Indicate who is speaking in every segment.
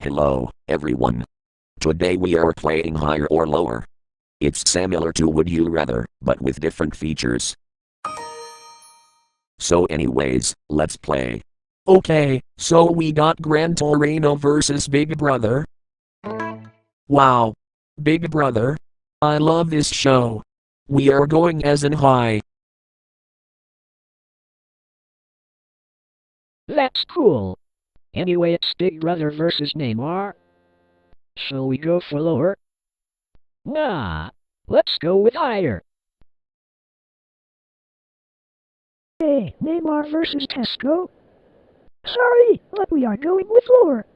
Speaker 1: Hello, everyone. Today we are playing higher or lower. It's similar to Would You Rather, but with different features. So anyways, let's play.
Speaker 2: Okay, so we got Gran Torino versus Big Brother. Wow. Big Brother. I love this show. We are going as in high.
Speaker 3: That's cool. Anyway, it's Big Brother versus Neymar. Shall we go for lower? Nah, let's go with higher. Hey, Neymar versus Tesco. Sorry, but we are going with lower.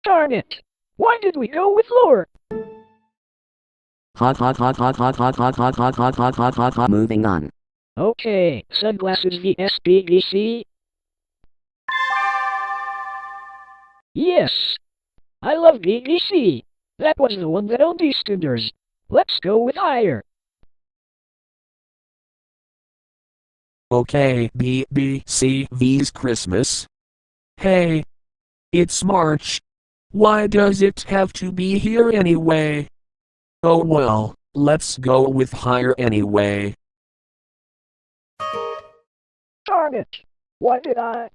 Speaker 3: Darn it! Why did we go with lower?
Speaker 1: Hot, hot, hot, hot, hot, hot, hot, hot, hot, hot, hot, hot, hot, hot. Moving on.
Speaker 3: Okay, sunglasses vs BBC. Yes! I love BBC. That was the one that owned EastEnders. Let's go with higher.
Speaker 2: Okay, BBC vs Christmas. Hey. It's March. Why does it have to be here anyway? Oh well, let's go with higher anyway.
Speaker 3: Darn it! Why did I?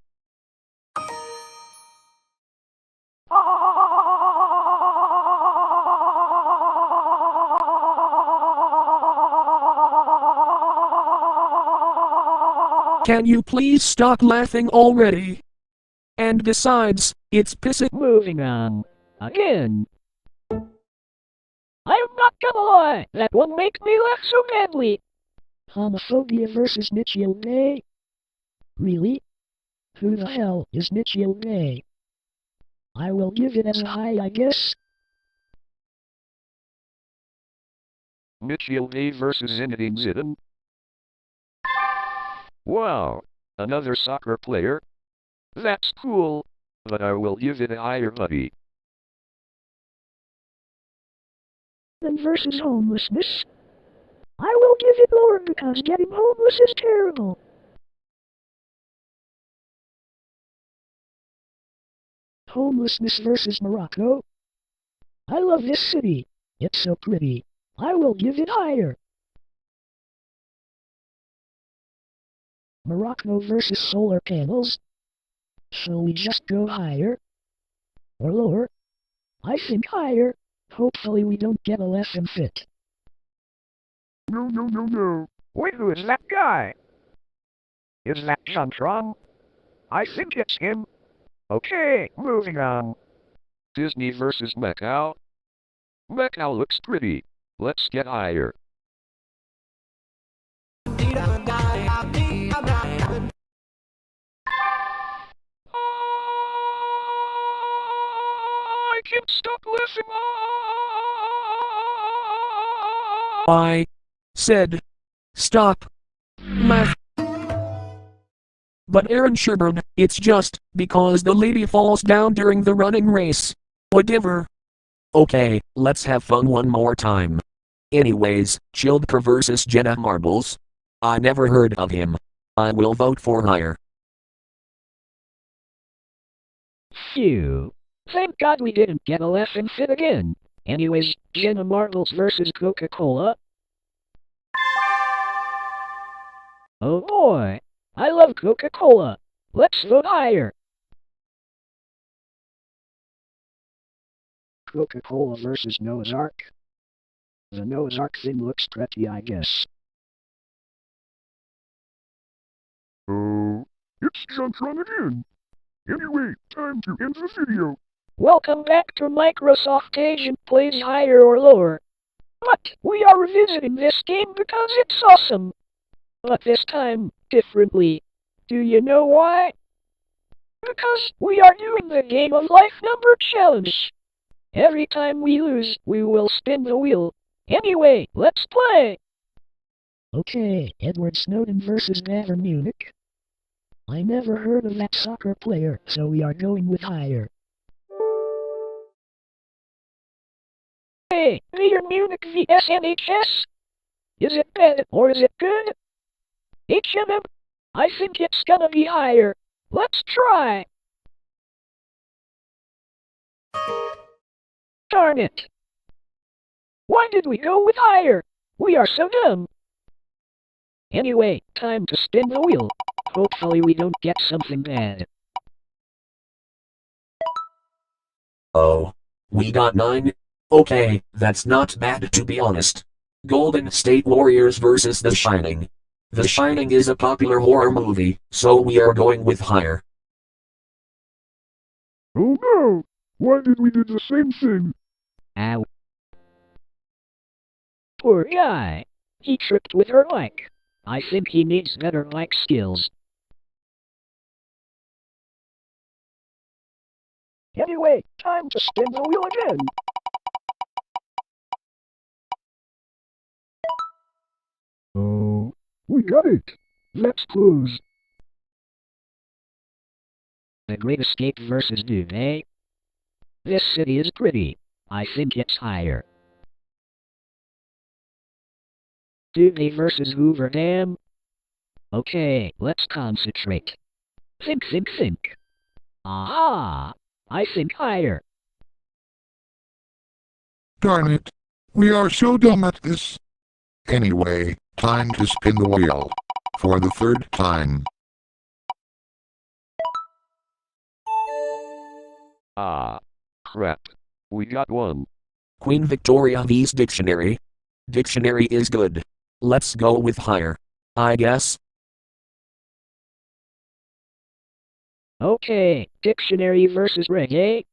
Speaker 2: Can you please stop laughing already? And besides, it's pissing.
Speaker 3: Moving on. Again. I'm not gonna lie, that one makes me laugh so badly. Homophobia versus Mitchell Gay. Really? Who the hell is Mitchell Gay? I will give it as a high, I guess.
Speaker 4: Mitchell Gay versus Zinedine Zidane. Wow, another soccer player? That's cool, but I will give it a higher buddy.
Speaker 3: Then versus homelessness. I will give it lower because getting homeless is terrible. Homelessness versus Morocco. I love this city. It's so pretty. I will give it higher. Morocco versus solar panels. Shall we just go higher? Or lower? I think higher. Hopefully we don't get a lesson fit.
Speaker 4: No. Wait, who is that guy? Is that Jontron? I think it's him. Okay, moving on. Disney versus Macau. Macau looks pretty. Let's get higher. I can't stop laughing.
Speaker 2: I said, stop. Laugh. But Aaron Sherburne, it's just because the lady falls down during the running race. Whatever. Okay, let's have fun one more time. Anyways, Childper versus Jenna Marbles. I never heard of him. I will vote for higher.
Speaker 3: Phew. Thank God we didn't get a lesson fit again. Anyways, Jenna Marbles versus Coca-Cola. Oh boy. I love Coca-Cola. Let's vote higher. Coca-Cola versus Noah's Ark. The Noah's Ark thing looks pretty, I guess.
Speaker 4: Oh, it's Jontron again. Anyway, time to end the video.
Speaker 3: Welcome back to Microsoft Agent Plays Higher or Lower. But we are revisiting this game because it's awesome. But this time, differently. Do you know why? Because we are doing the Game of Life number challenge. Every time we lose, we will spin the wheel. Anyway, let's play! Okay, Edward Snowden versus Bayern Munich. I never heard of that soccer player, so we are going with higher. Hey, Bayern Munich vs NHS? Is it bad or is it good? HMM? I think it's gonna be higher. Let's try. Darn it. Why did we go with higher? We are so dumb. Anyway, time to spin the wheel. Hopefully we don't get something bad.
Speaker 2: Oh. We got 9? Okay, that's not bad to be honest. Golden State Warriors vs. The Shining. The Shining is a popular horror movie, so we are going with higher.
Speaker 4: Oh no! Why did we do the same thing?
Speaker 3: Ow. Poor guy. He tripped with her bike. I think he needs better bike skills. Anyway, time to spin the wheel again.
Speaker 4: Oh, we got it. Let's close.
Speaker 3: The Great Escape versus Dude, eh? This city is pretty. I think it's higher. Dude versus Hoover Dam? Okay, let's concentrate. Think, think, think. Aha! I think higher.
Speaker 5: Darn it. We are so dumb at this. Anyway, time to spin the wheel. For the third time.
Speaker 4: Ah. Crap. We got one.
Speaker 2: Queen Victoria vs. Dictionary. Dictionary is good. Let's go with higher. I guess.
Speaker 3: Okay, dictionary versus reggae.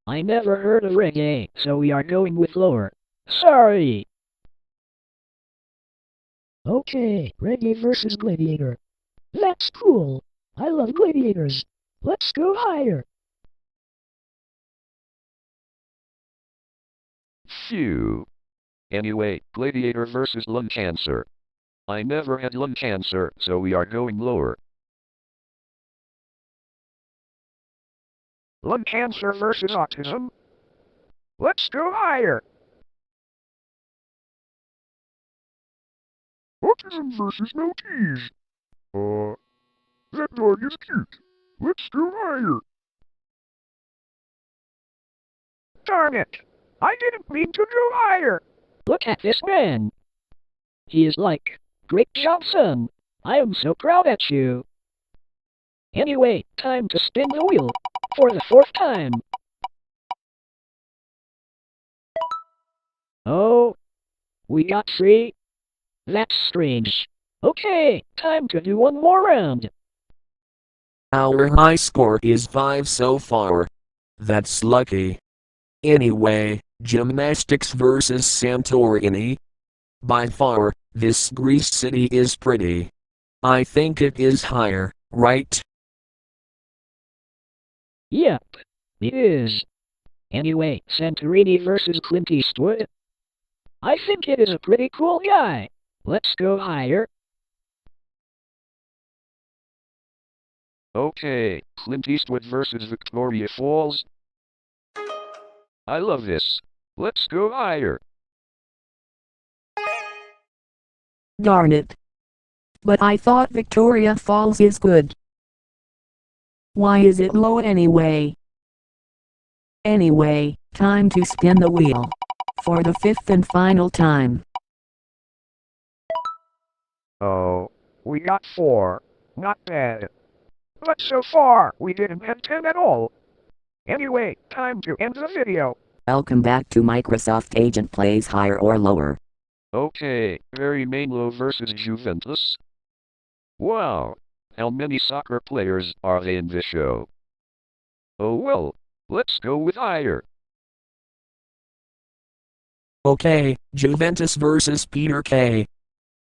Speaker 3: I never heard of reggae, so we are going with lower. Sorry. Okay, reggae versus gladiator. That's cool. I love gladiators. Let's go higher.
Speaker 4: Phew. Anyway, gladiator versus lung cancer. I never had lung cancer, so we are going lower. Lung cancer versus autism. Let's go higher. Autism versus no keys. That dog is cute. Let's go higher. Darn it. I didn't mean to go higher.
Speaker 3: Look at this man. He is like, great job, son. I am so proud at you. Anyway, time to spin the wheel. For the fourth time. Oh, we got 3. That's strange. Okay, time to do one more round.
Speaker 2: Our high score is 5 so far. That's lucky. Anyway, gymnastics versus Santorini. By far, this Greece city is pretty. I think it is higher, right?
Speaker 3: Yep, it is. Anyway, Santorini versus Clint Eastwood. I think it is a pretty cool guy. Let's go higher.
Speaker 4: Okay, Clint Eastwood versus Victoria Falls. I love this. Let's go higher.
Speaker 6: Darn it. But I thought Victoria Falls is good. Why is it low anyway? Anyway, time to spin the wheel. For the 5th and final time.
Speaker 4: Oh, we got 4. Not bad. But so far, we didn't have 10 at all. Anyway, time to end the video.
Speaker 6: Welcome back to Microsoft Agent Plays Higher or Lower.
Speaker 4: Okay, very Mainlo versus Juventus. Wow, how many soccer players are they in this show? Oh well, let's go with higher.
Speaker 2: Okay, Juventus versus Peter K.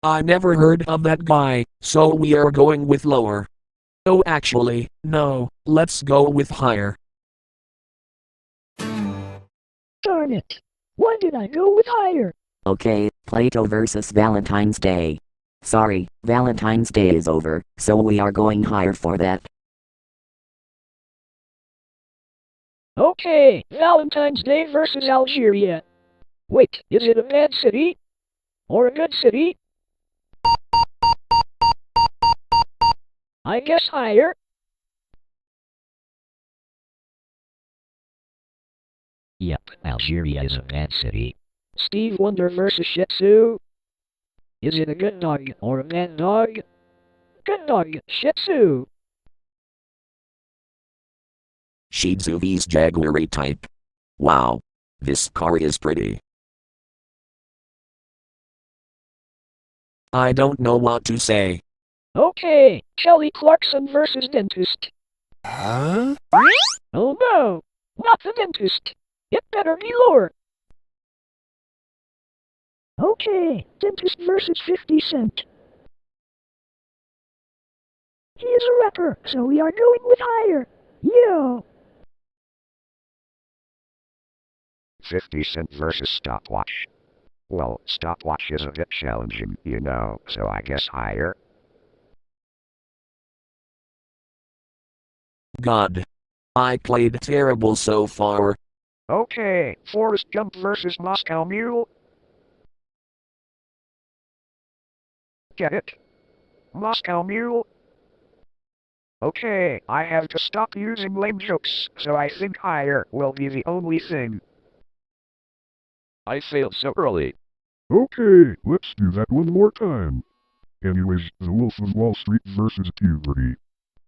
Speaker 2: I never heard of that guy, so we are going with lower. Oh, actually, no, let's go with higher.
Speaker 3: Darn it. Why did I go with higher?
Speaker 6: Okay, Plato versus Valentine's Day. Sorry, Valentine's Day is over, so we are going higher for that.
Speaker 3: Okay, Valentine's Day versus Algeria. Wait, is it a bad city? Or a good city? I guess higher.
Speaker 7: Yep, Algeria is a bad city.
Speaker 3: Steve Wonder versus Shih Tzu. Is it a good dog or a bad dog? Good dog, Shih Tzu.
Speaker 1: Shih Tzu vs Jaguar type. Wow. This car is pretty.
Speaker 2: I don't know what to say.
Speaker 3: Okay, Kelly Clarkson versus dentist.
Speaker 5: Huh?
Speaker 3: Oh no, not the dentist. It better be lower. Okay, dentist versus 50 Cent. He is a rapper, so we are going with higher. Yo.
Speaker 4: 50 Cent versus stopwatch. Well, stopwatch is a bit challenging, so I guess higher.
Speaker 2: God. I played terrible so far.
Speaker 4: Okay, Forrest Gump versus Moscow Mule. Get it? Moscow Mule. Okay, I have to stop using lame jokes, so I think higher will be the only thing.
Speaker 8: I failed so early.
Speaker 9: Okay, let's do that one more time. Anyways, The Wolf of Wall Street versus puberty.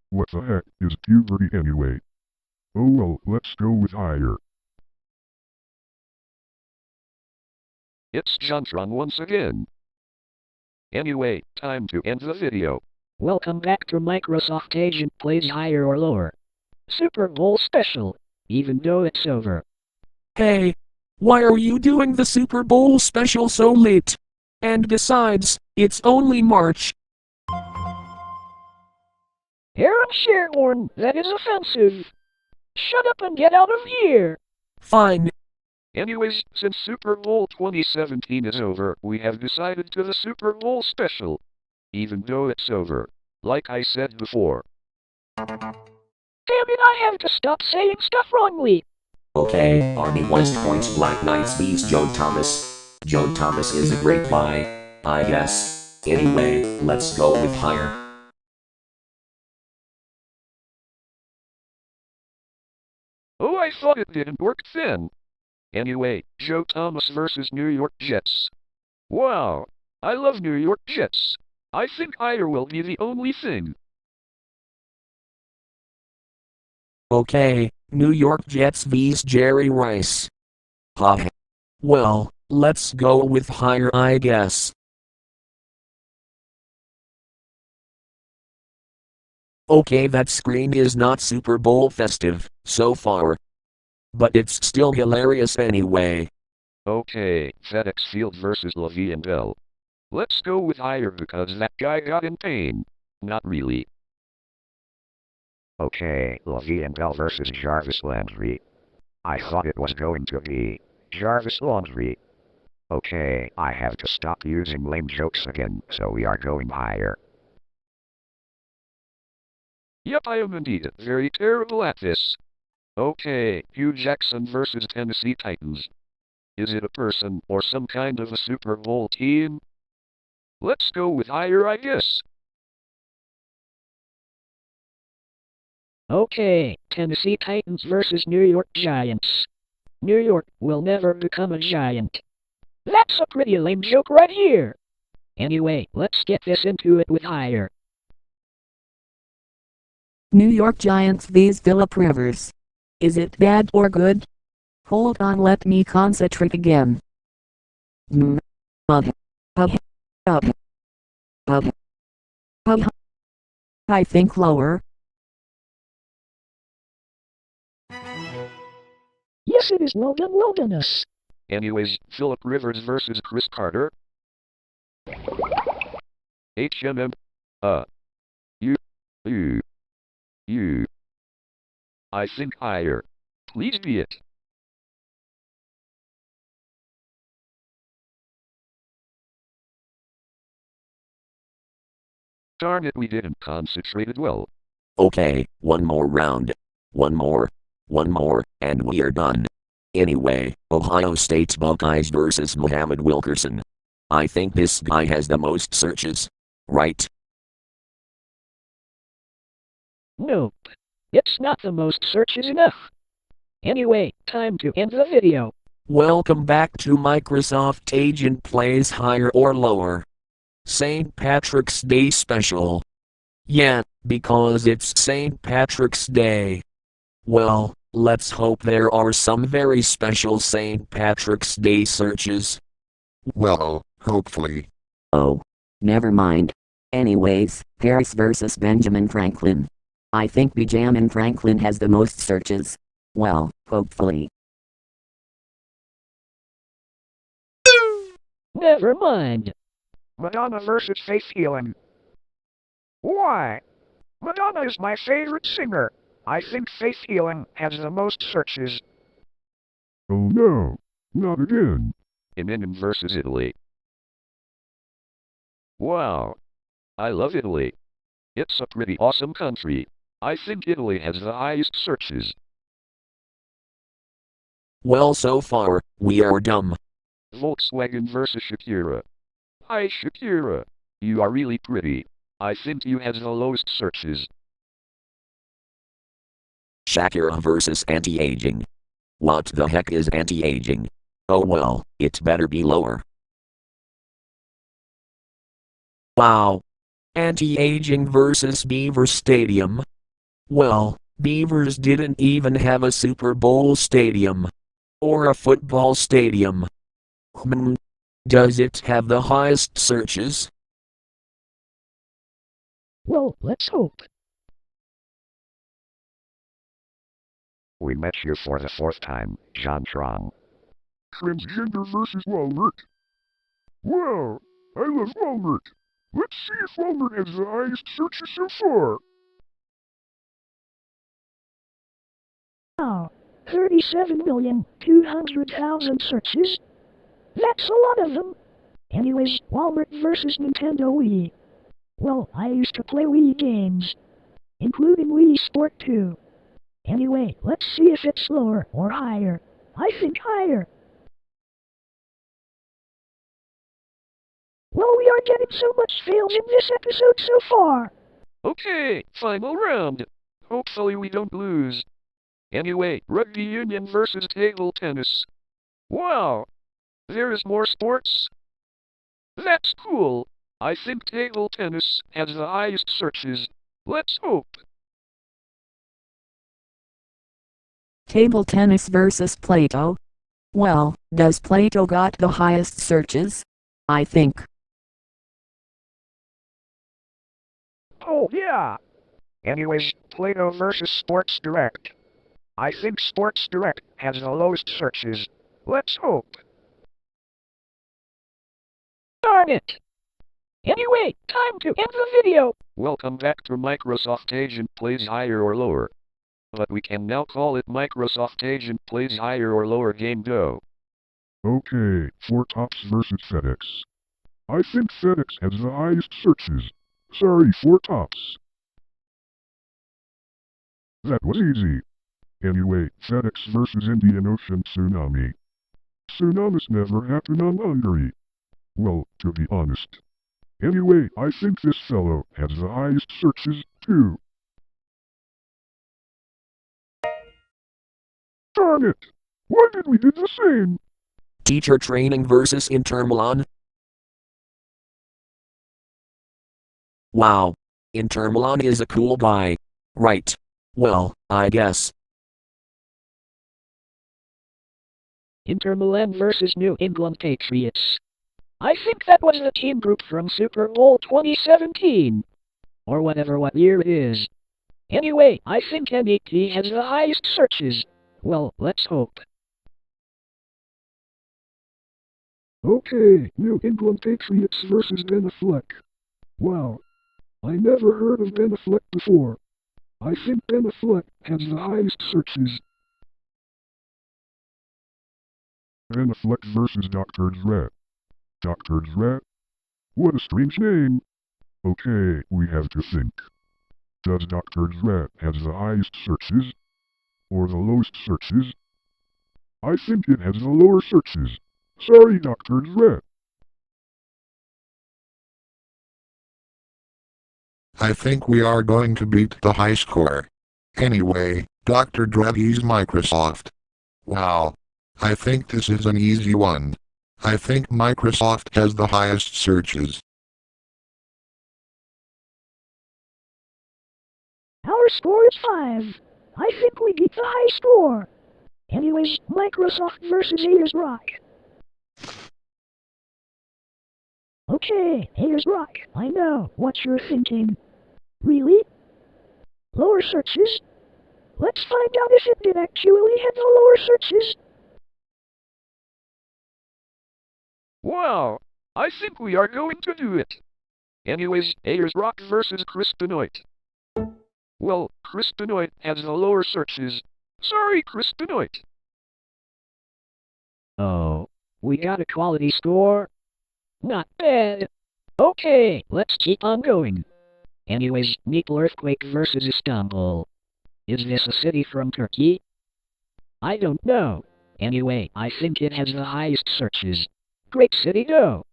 Speaker 9: What the heck is puberty anyway? Oh well, let's go with higher.
Speaker 8: It's Jontron once again. Anyway, time to end the video.
Speaker 3: Welcome back to Microsoft Agent Plays Higher or Lower. Super Bowl Special, even though it's over.
Speaker 2: Hey, why are you doing the Super Bowl special so late? And besides, it's only March.
Speaker 3: Aaron Sherborne, that is offensive. Shut up and get out of here.
Speaker 2: Fine.
Speaker 8: Anyways, since Super Bowl 2017 is over, we have decided to the Super Bowl special. Even though it's over. Like I said before.
Speaker 3: Damn it, I have to stop saying stuff wrongly.
Speaker 1: Okay, Army West Point's Black Knights vs Joe Thomas. Joe Thomas is a great buy, I guess. Anyway, let's go with higher.
Speaker 8: Oh, I thought it didn't work then. Anyway, Joe Thomas versus New York Jets. Wow, I love New York Jets. I think higher will be the only thing.
Speaker 2: Okay, New York Jets vs Jerry Rice. Ha. Well, let's go with higher, I guess. Okay, that screen is not Super Bowl festive, so far. But it's still hilarious anyway.
Speaker 8: Okay, FedEx Field versus Le'Veon Bell. Let's go with higher because that guy got in pain. Not really.
Speaker 4: Okay, Le'Veon Bell versus Jarvis Landry. I thought it was going to be Jarvis Landry. Okay, I have to stop using lame jokes again, so we are going higher.
Speaker 8: Yep, I am indeed very terrible at this. Okay, Hugh Jackson versus Tennessee Titans. Is it a person or some kind of a Super Bowl team? Let's go with higher, I guess.
Speaker 3: Okay, Tennessee Titans versus New York Giants. New York will never become a giant. That's a pretty lame joke right here. Anyway, let's get this into it with higher.
Speaker 6: New York Giants vs Phillip Rivers. Is it bad or good? Hold on, let me concentrate again. I think lower.
Speaker 3: Yes, it is Logan Wilderness.
Speaker 8: Anyways, Phillip Rivers versus Chris Carter. HMM. You. I think higher. Please be it. Darn it, we didn't concentrate it well.
Speaker 1: Okay, one more round. One more, and we are done. Anyway, Ohio State's Buckeyes versus Muhammad Wilkerson. I think this guy has the most searches. Right?
Speaker 3: Nope. It's not the most searches enough. Anyway, time to end the video.
Speaker 2: Welcome back to Microsoft Agent Plays Higher or Lower. St. Patrick's Day Special. Yeah, because it's St. Patrick's Day. Well, let's hope there are some very special St. Patrick's Day searches.
Speaker 5: Well, hopefully.
Speaker 6: Oh, never mind. Anyways, Paris versus Benjamin Franklin. I think Benjamin Franklin has the most searches. Well, hopefully.
Speaker 3: Never mind.
Speaker 4: Madonna versus Faith Healing. Why? Madonna is my favorite singer. I think Faith Healing has the most searches.
Speaker 9: Oh no, not again.
Speaker 8: Eminem versus Italy. Wow. I love Italy. It's a pretty awesome country. I think Italy has the highest searches.
Speaker 2: Well, so far, we are dumb.
Speaker 8: Volkswagen versus Shakira. Hi Shakira. You are really pretty. I think you have the lowest searches.
Speaker 1: Shakira versus anti-aging. What the heck is anti-aging? Oh well, it better be lower.
Speaker 2: Wow. Anti-aging versus Beaver Stadium. Well, Beavers didn't even have a Super Bowl stadium. Or a football stadium. Does it have the highest searches?
Speaker 3: Well, let's hope.
Speaker 4: We met you for the fourth time, John Trong.
Speaker 9: Transgender versus Walmart. Wow, I love Walmart. Let's see if Walmart has the highest searches so far.
Speaker 3: Wow. 37,200,000 searches? That's a lot of them. Anyways, Walmart versus Nintendo Wii. Well, I used to play Wii games, including Wii Sport 2. Anyway, let's see if it's lower or higher. I think higher. Well, we are getting so much fails in this episode so far.
Speaker 8: Okay, final round. Hopefully we don't lose. Anyway, rugby union versus table tennis. Wow. There is more sports? That's cool. I think table tennis has the highest searches. Let's hope.
Speaker 6: Table tennis versus Plato. Well, does Plato got the highest searches? I think.
Speaker 4: Oh yeah. Anyways, Plato versus Sports Direct. I think Sports Direct has the lowest searches. Let's hope.
Speaker 3: Darn it. Anyway, time to end the video.
Speaker 8: Welcome back to Microsoft Agent Plays Higher or Lower. But we can now call it Microsoft Agent Plays Higher or Lower Game Go.
Speaker 9: Okay, Four Tops versus FedEx. I think FedEx has the highest searches. Sorry, Four Tops. That was easy. Anyway, FedEx versus Indian Ocean Tsunami. Tsunamis never happen on Hungary. Well, to be honest. Anyway, I think this fellow has the highest searches, too. Darn it! Why did we do the same?
Speaker 2: Teacher training versus Inter Milan. Wow. Inter Milan is a cool guy. Right. Well, I guess.
Speaker 3: Inter Milan versus New England Patriots. I think that was the team group from Super Bowl 2017. Or whatever what year it is. Anyway, I think MEP has the highest searches. Well, let's hope.
Speaker 9: Okay, New England Patriots versus Ben Affleck. Wow. I never heard of Ben Affleck before. I think Ben Affleck has the highest searches. Ben Affleck versus Dr. Dre. Dr. Dre? What a strange name. Okay, we have to think. Does Dr. Dre have the highest searches? Or the lowest searches? I think it has the lower searches. Sorry, Dr. Dre.
Speaker 5: I think we are going to beat the high score. Anyway, Dr. Draghi's Microsoft. Wow. I think this is an easy one. I think Microsoft has the highest searches.
Speaker 3: Our score is 5. I think we beat the high score. Anyways, Microsoft versus Ayers Rock. Okay, Ayers Rock, I know what you're thinking. Really? Lower searches? Let's find out if it did actually have the lower searches.
Speaker 8: Wow, I think we are going to do it. Anyways, Ayers Rock versus Crispinoid. Well, Crispinoid has the lower searches. Sorry, Crispinoid.
Speaker 3: Oh, we got a quality score? Not bad. Okay, let's keep on going. Anyways, Meeple Earthquake versus Istanbul. Is this a city from Turkey? I don't know. Anyway, I think it has the highest searches. Great city, go!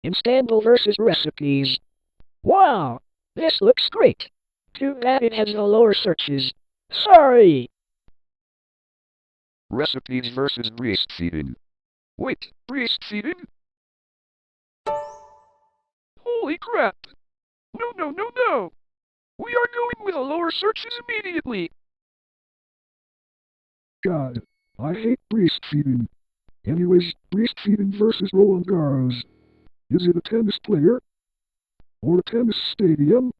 Speaker 3: Istanbul versus recipes. Wow, this looks great. Too bad it has the lower searches. Sorry.
Speaker 8: Recipes versus breastfeeding. Wait, breastfeeding? Holy crap! No, no, no, no! We are going with the lower searches immediately!
Speaker 9: God, I hate breastfeeding. Anyways, breastfeeding versus Roland Garros. Is it a tennis player? Or a tennis stadium?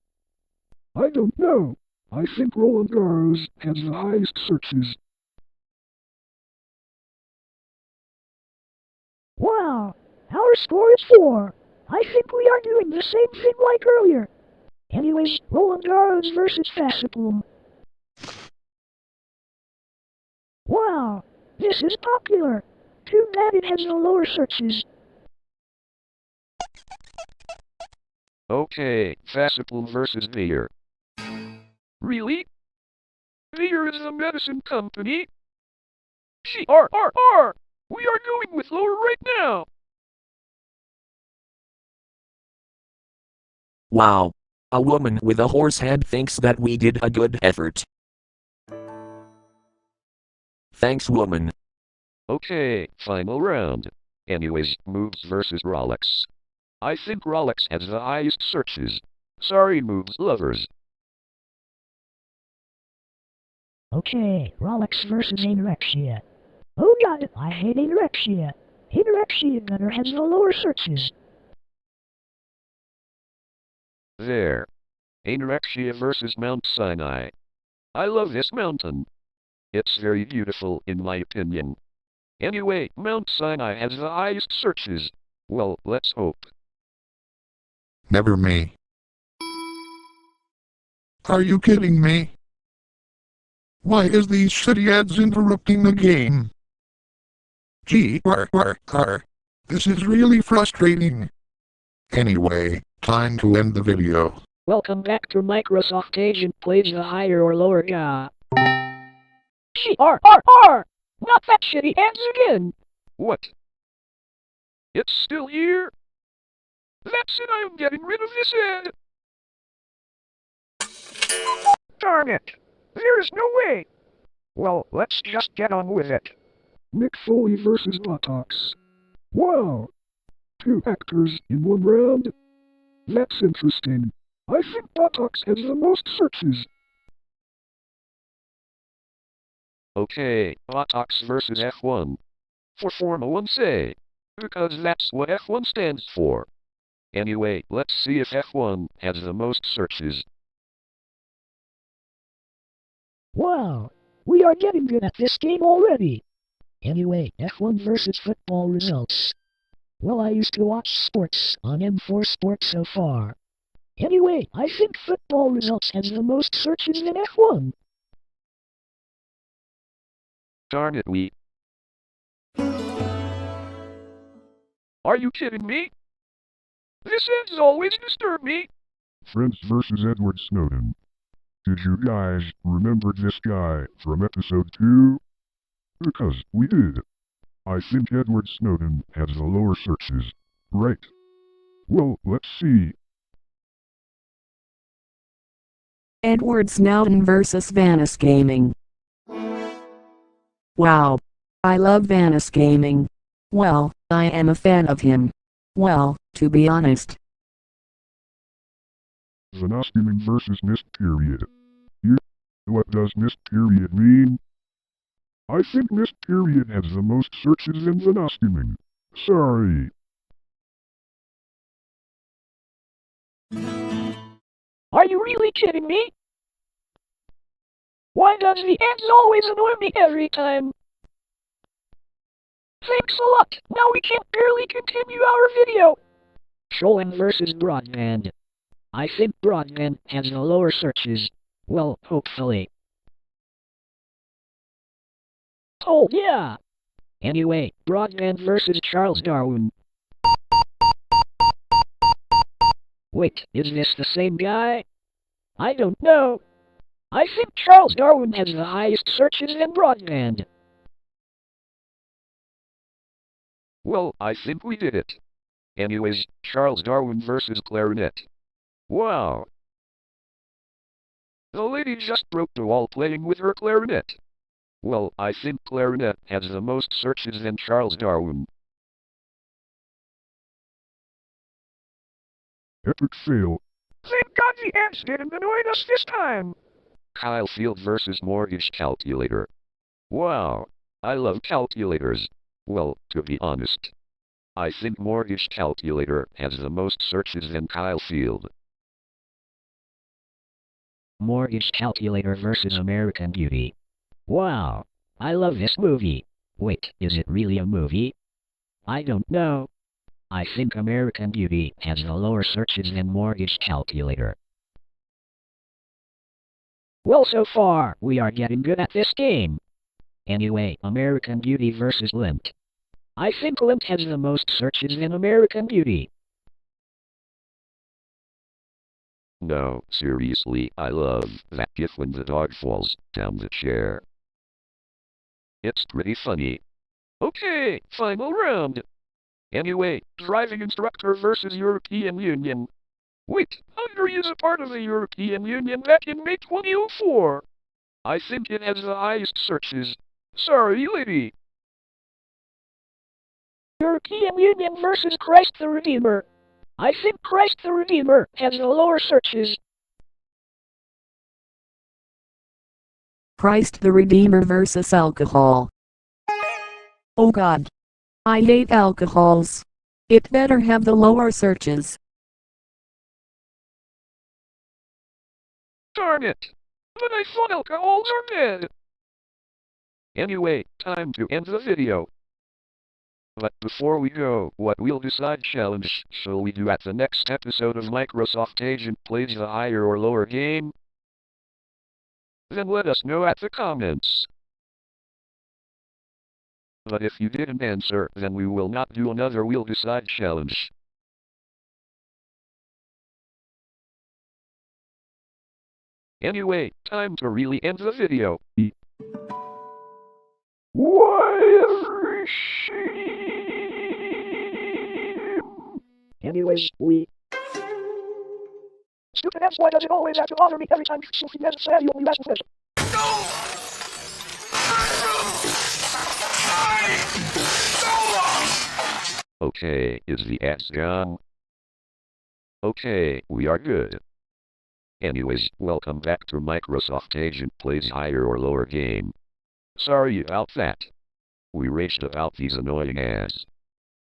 Speaker 9: I don't know. I think Roland Garros has the highest searches.
Speaker 3: Wow, our score is 4. I think we are doing the same thing like earlier. Anyways, Roland Garros versus Fassipum. Wow, this is popular. Too bad it has no lower searches.
Speaker 8: Okay, Fassipum versus Veer. Really? Veer is a medicine company? R. We are going with lower right now!
Speaker 2: Wow. A woman with a horse head thinks that we did a good effort. Thanks, woman.
Speaker 8: Okay, final round. Anyways, Moves versus Rolex. I think Rolex has the highest searches. Sorry, Moves lovers.
Speaker 3: Okay, Rolex versus anorexia. Oh god, I hate anorexia. Anorexia better has the lower searches.
Speaker 8: There. Anorexia versus Mount Sinai. I love this mountain. It's very beautiful in my opinion. Anyway, Mount Sinai has the highest searches. Well, let's hope.
Speaker 5: Never me. Are you kidding me? Why is these shitty ads interrupting the game? Gee, this is really frustrating. Anyway, time to end the video.
Speaker 3: Welcome back to Microsoft Agent plays the higher or lower guy. R! Not that shitty ads again!
Speaker 8: What? It's still here? That's it, I am getting rid of this ad.
Speaker 4: Darn it! There is no way! Well, let's just get on with it.
Speaker 9: Mick Foley versus Botox. Wow! 2 actors in 1 round? That's interesting. I think Botox has the most searches.
Speaker 8: Okay, Botox versus F1. For Formula 1 say. Because that's what F1 stands for. Anyway, let's see if F1 has the most searches.
Speaker 3: Wow, we are getting good at this game already. Anyway, F1 versus football results. Well, I used to watch sports on M4 Sports so far. Anyway, I think football results has the most searches in F1.
Speaker 8: Darn it, we. Are you kidding me? This ads always disturb me.
Speaker 9: Friends versus Edward Snowden. Did you guys remember this guy from episode 2? Because we did. I think Edward Snowden has the lower searches, right? Well, let's see.
Speaker 6: Edward Snowden vs. Vanis Gaming. Wow. I love Vanis Gaming. Well, I am a fan of him. Well, to be honest.
Speaker 9: Vanoscuming versus mist period. You, what does mist period mean? I think mist period has the most searches in Vanoscuming. Sorry.
Speaker 3: Are you really kidding me? Why does the ads always annoy me every time? Thanks a lot. Now we can barely continue our video. Sholen versus Broadband. I think Broadband has the lower searches. Well, hopefully. Oh yeah. Anyway, Broadband versus Charles Darwin. Wait, is this the same guy? I don't know. I think Charles Darwin has the highest searches in Broadband.
Speaker 8: Well, I think we did it. Anyways, Charles Darwin versus Clarinet. Wow. The lady just broke the wall playing with her clarinet. Well, I think Clarinet has the most searches than Charles Darwin.
Speaker 9: Epic fail.
Speaker 3: Thank God the ants didn't annoy us this time.
Speaker 8: Kyle Field versus Mortgage Calculator. Wow. I love calculators. Well, to be honest, I think Mortgage Calculator has the most searches than Kyle Field.
Speaker 7: Mortgage Calculator versus American Beauty. Wow. I love this movie. Wait, is it really a movie? I don't know. I think American Beauty has the lower searches than Mortgage Calculator.
Speaker 3: Well, so far,
Speaker 7: We are getting good at this game. Anyway, American Beauty versus Lint.
Speaker 3: I think Limp has the most searches in American Beauty.
Speaker 8: No, seriously, I love that gif when the dog falls down the chair. It's pretty funny. Okay, final round. Anyway, driving instructor versus European Union. Wait, Hungary is a part of the European Union back in May 2004. I think it has the highest searches. Sorry, lady.
Speaker 3: European Union versus Christ the Redeemer. I think Christ the Redeemer has the lower searches.
Speaker 6: Christ the Redeemer versus alcohol. Oh God. I hate alcohols. It better have the lower searches.
Speaker 8: Darn it. But I thought alcohols are bad. Anyway, time to end the video. But before we go, what we'll decide challenge shall we do at the next episode of Microsoft Agent plays the higher or lower game? Then let us know at the comments. But if you didn't answer, then we will not do another We'll Decide challenge. Anyway, time to really end the video.
Speaker 3: Why shame? Anyways, we... Stupid ass, why does it always have to bother me every time something necessary only lasts this?
Speaker 8: Okay, is the ads gone? Okay, we are good. Anyways, welcome back to Microsoft Agent plays higher or lower game. Sorry about that. We raged about these annoying ads.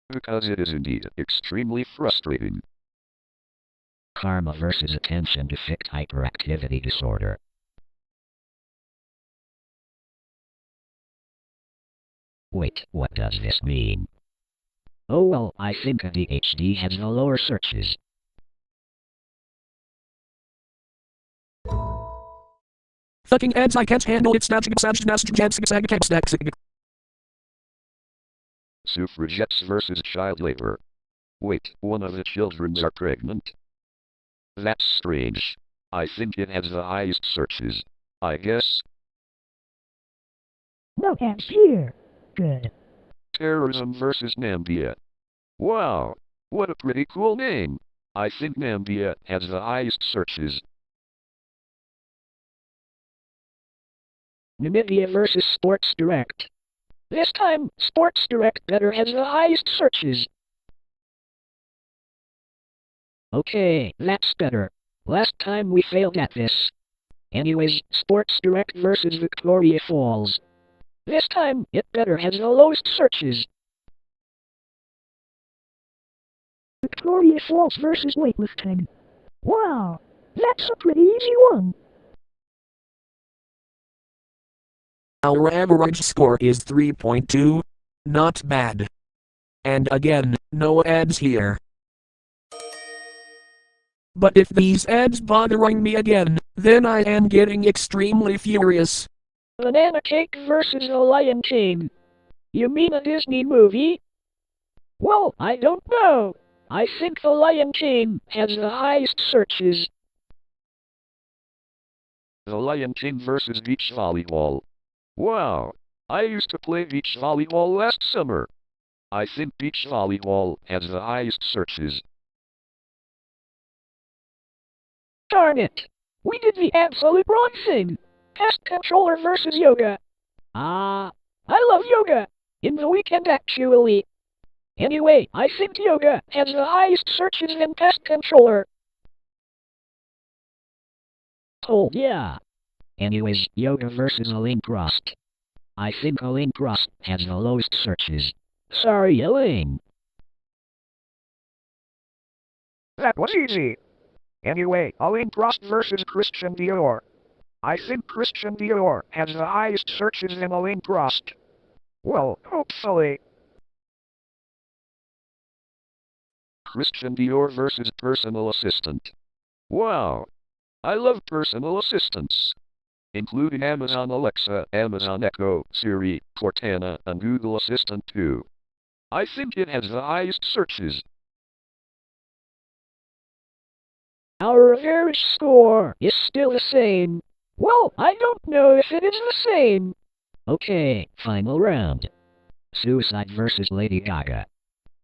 Speaker 8: Because it is indeed extremely frustrating.
Speaker 7: Karma versus Attention Deficit Hyperactivity Disorder. Wait, what does this mean? Oh well, I think ADHD has the lower searches.
Speaker 2: Fucking ads, I can't handle it.
Speaker 8: Suffragettes versus child labor. Wait, one of the children are pregnant? That's strange. I think it has the highest searches. I guess.
Speaker 3: No hands here. Good.
Speaker 8: Terrorism versus Nambia. Wow. What a pretty cool name. I think Nambia has the highest searches.
Speaker 3: Namibia versus Sports Direct. This time, Sports Direct better has the highest searches. Okay, that's better. Last time we failed at this. Anyways, Sports Direct versus Victoria Falls. This time, it better has the lowest searches. Victoria Falls versus weightlifting. Wow, that's a pretty easy one.
Speaker 2: Our average score is 3.2. Not bad. And again, no ads here. But if these ads bothering me again, then I am getting extremely furious.
Speaker 3: Banana Cake versus the Lion King. You mean a Disney movie? Well, I don't know. I think the Lion King has the highest searches.
Speaker 8: The Lion King versus beach volleyball. Wow, I used to play beach volleyball last summer. I think beach volleyball has the highest searches.
Speaker 3: Darn it! We did the absolute wrong thing! Pest controller versus yoga. I love yoga! In the weekend actually. Anyway, I think yoga has the highest searches than pest controller. Oh yeah.
Speaker 7: Anyways, yoga versus Elaine Crust. I think Elaine Crust has the lowest searches. Sorry, Elaine.
Speaker 4: That was easy. Anyway, Alain Prost versus Christian Dior. I think Christian Dior has the highest searches in Alain Prost. Well, hopefully.
Speaker 8: Christian Dior versus personal assistant. Wow, I love personal assistants, including Amazon Alexa, Amazon Echo, Siri, Cortana, and Google Assistant too. I think it has the highest searches.
Speaker 3: Our average score is still the same. Well, I don't know if it is the same.
Speaker 7: Okay, final round. Suicide versus Lady Gaga.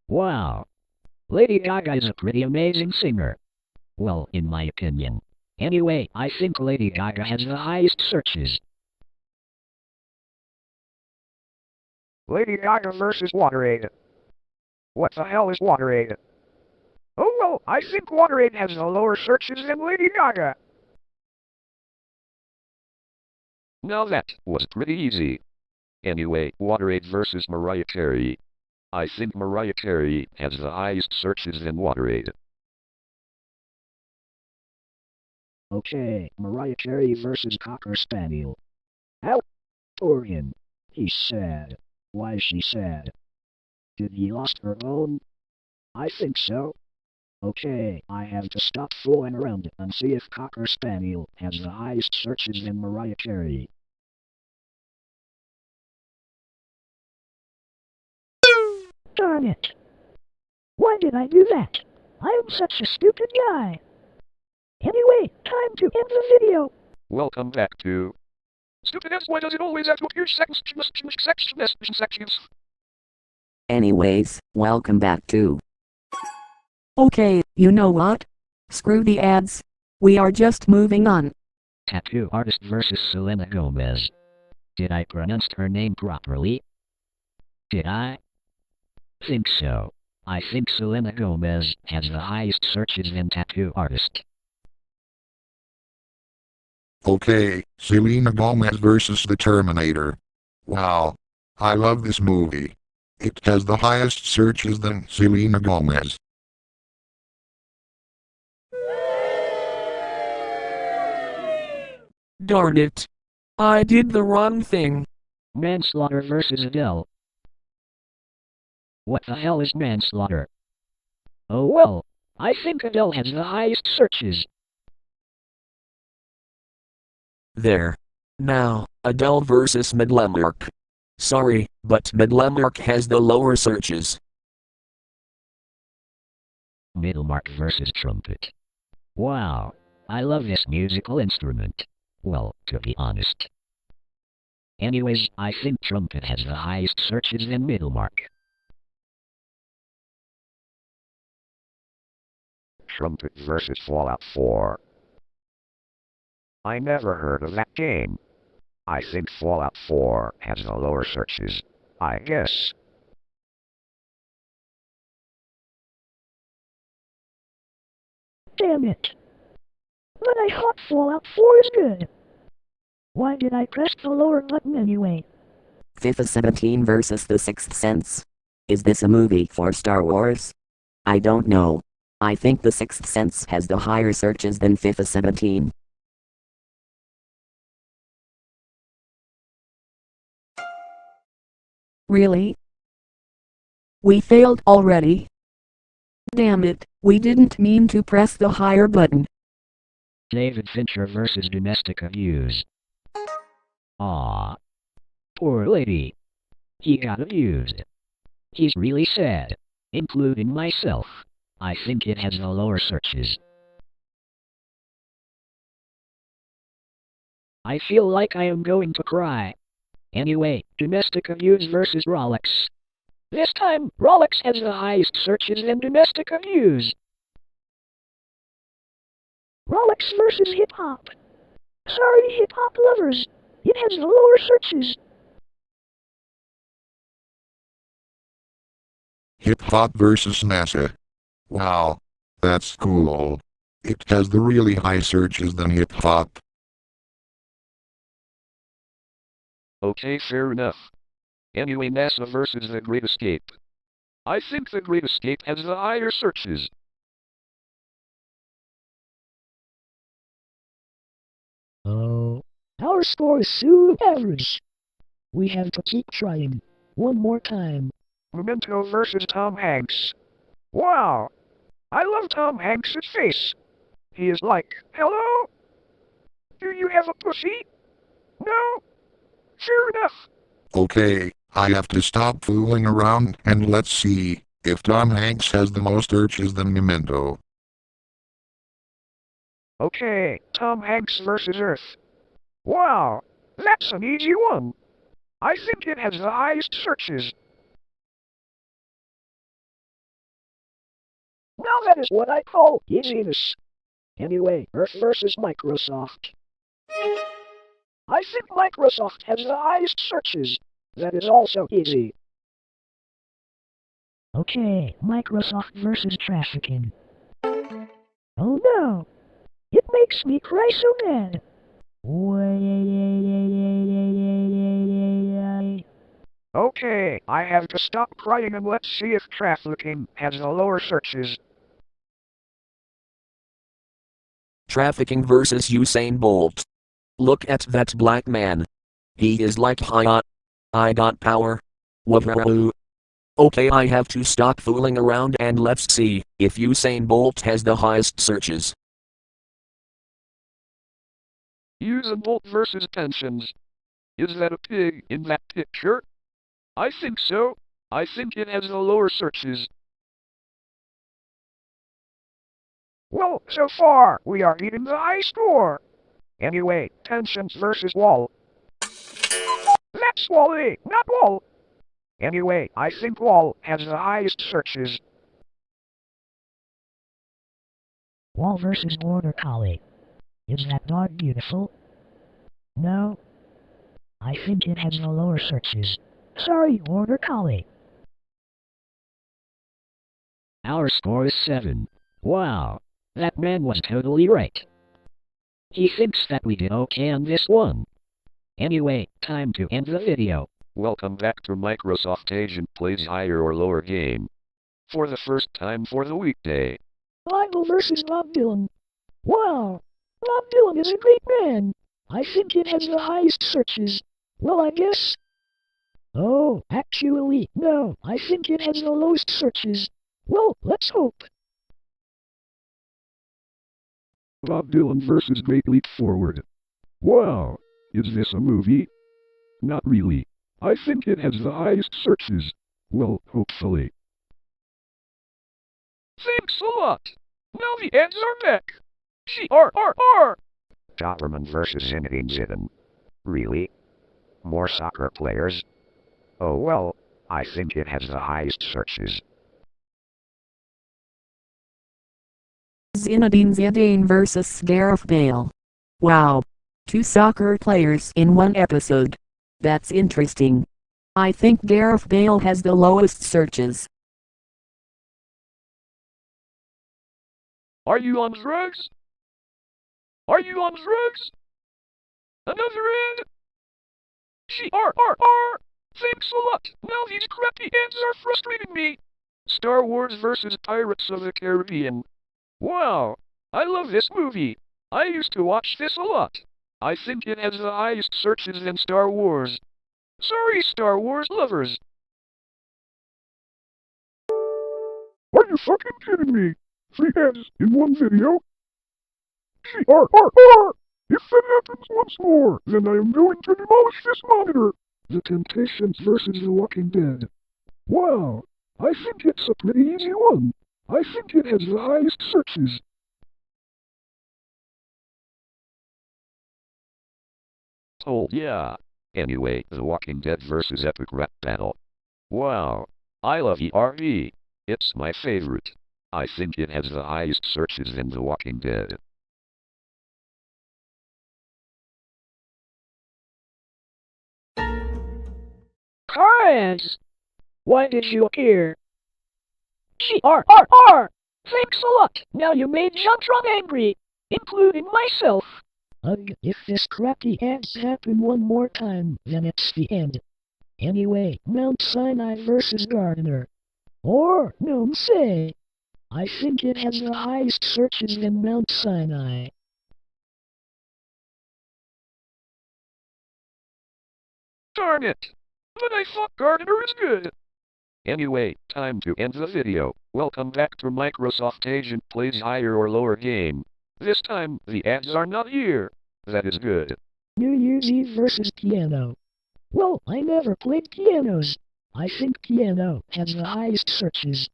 Speaker 7: Wow. Lady Gaga is a pretty amazing singer. Well, in my opinion. Anyway, I think Lady Gaga has the highest searches.
Speaker 4: Lady Gaga versus Waterade. What the hell is Waterade? Oh well, I think Waterade has the lower searches than Lady Gaga.
Speaker 8: Now that was pretty easy. Anyway, Waterade versus Mariah Carey. I think Mariah Carey has the highest searches in Waterade.
Speaker 7: Okay, Mariah Carey versus Cocker Spaniel. How? Orion. He's sad. Why is she sad? Did he lost her bone? I think so. Okay, I have to stop fooling around and see if Cocker Spaniel has the highest searches in Mariah Carey.
Speaker 3: Darn it. Why did I do that? I'm such a stupid guy. Anyway, time to end the video.
Speaker 8: Welcome back to Stupid Ass. Why does it always have to appear sections?
Speaker 6: Anyways, welcome back to.
Speaker 10: Okay, you know what? Screw the ads. We are just moving on.
Speaker 7: Tattoo artist versus Selena Gomez. Did I pronounce her name properly? Did I? Think so. I think Selena Gomez has the highest searches in tattoo artist.
Speaker 5: Okay, Selena Gomez versus the Terminator. Wow. I love this movie. It has the highest searches than Selena Gomez.
Speaker 2: Darn it. I did the wrong thing.
Speaker 7: Manslaughter versus Adele. What the hell is manslaughter? Oh well, I think Adele has the highest searches.
Speaker 2: There. Now, Adele versus Midlemark. Sorry, but Midlemark has the lower searches.
Speaker 7: Middlemark versus trumpet. Wow, I love this musical instrument. Well, to be honest. Anyways, I think trumpet has the highest searches in Middlemark.
Speaker 4: Trumpet versus Fallout 4. I never heard of that game. I think Fallout 4 has the lower searches. I guess.
Speaker 3: Damn it. But I thought Fallout 4 is good. Why did I press the lower button anyway?
Speaker 6: FIFA 17 versus The Sixth Sense. Is this a movie for Star Wars? I don't know. I think The Sixth Sense has the higher searches than FIFA 17.
Speaker 10: Really? We failed already? Damn it, we didn't mean to press the higher button.
Speaker 7: David Fincher versus domestic abuse. Aw. Poor lady. He got abused. He's really sad. Including myself. I think it has the lower searches. I feel like I am going to cry. Anyway, domestic abuse versus Rolex. This time, Rolex has the highest searches than domestic abuse.
Speaker 3: Rolex versus hip hop. Sorry, hip hop lovers. It has the lower searches.
Speaker 5: Hip hop versus NASA. Wow. That's cool. It has the really high searches than hip hop.
Speaker 8: Okay, fair enough. Anyway, NASA versus The Great Escape. I think The Great Escape has the higher searches.
Speaker 3: Oh. Our score is so average. We have to keep trying. One more time.
Speaker 4: Memento versus Tom Hanks. Wow. I love Tom Hanks' face. He is like, hello? Do you have a pussy? No? Fair enough.
Speaker 5: Okay, I have to stop fooling around and let's see if Tom Hanks has the most searches than Memento.
Speaker 4: Okay, Tom Hanks versus Earth. Wow, that's an easy one. I think it has the highest searches.
Speaker 3: Now that is what I call easiness. Anyway, Earth versus Microsoft. I think Microsoft has the highest searches. That is also easy. Okay, Microsoft versus trafficking. Oh no! It makes me cry so bad.
Speaker 4: Okay, I have to stop crying and let's see if trafficking has the lower searches.
Speaker 2: Trafficking versus Usain Bolt. Look at that black man. He is like Hiya. I got power. Wahoo. Okay, I have to stop fooling around and let's see if Usain Bolt has the highest searches.
Speaker 8: Usain Bolt versus pensions. Is that a pig in that picture? I think so. I think it has the lower searches.
Speaker 4: Well, so far, we are beating the high score. Anyway, tensions versus Wall. That's Wally, not Wall. Anyway, I think Wall has the highest searches.
Speaker 3: Wall versus Border Collie. Is that dog beautiful? No. I think it has the lower searches. Sorry, Border Collie.
Speaker 7: Our score is 7. Wow. That man was totally right. He thinks that we did okay on this one. Anyway, time to end the video.
Speaker 8: Welcome back to Microsoft Agent Plays Higher or Lower Game. For the first time for the weekday.
Speaker 3: Bible versus Bob Dylan. Wow. Bob Dylan is a great man. I think it has the highest searches. Well, I guess. Oh, actually, no. I think it has the lowest searches. Well, let's hope.
Speaker 9: Bob Dylan versus Great Leap Forward. Wow, is this a movie? Not really. I think it has the highest searches. Well, hopefully.
Speaker 8: Thanks a lot. Now the ads are back. C-R-R-R.
Speaker 4: Doberman versus Zinedine Zidane. Really? More soccer players? Oh well, I think it has the highest searches.
Speaker 10: Zinedine Zidane vs. Gareth Bale. Wow. Two soccer players in one episode. That's interesting. I think Gareth Bale has the lowest searches.
Speaker 8: Are you on drugs? Are you on drugs? Another ad? GRRR! Thanks a lot. Now these crappy ads are frustrating me. Star Wars vs. Pirates of the Caribbean. Wow, I love this movie. I used to watch this a lot. I think it has the highest searches in Star Wars. Sorry, Star Wars lovers.
Speaker 9: Are you fucking kidding me? 3 ads in one video? GRRR! If that happens once more, then I am going to demolish this monitor! The Temptations vs. The Walking Dead. Wow, I think it's a pretty easy one. I think it has the highest searches.
Speaker 8: Oh yeah. Anyway, The Walking Dead vs. Epic Rap Battle. Wow, I love ERV. It's my favorite. I think it has the highest searches in The Walking Dead.
Speaker 3: Cards! Why did you appear? GRRR! Thanks a lot. Now you made Jontron angry, including myself.
Speaker 7: Ugh, if this crappy ads happen one more time, then it's the end. Anyway, Mount Sinai vs. Gardner. Or, no say. I think it has the highest searches in Mount Sinai.
Speaker 8: Darn it! But I thought Gardner is good. Anyway, time to end the video. Welcome back to Microsoft Agent Plays Higher or Lower Game. This time, the ads are not here. That is good.
Speaker 7: New Year's Eve vs. Piano. Well, I never played pianos. I think piano has the highest searches.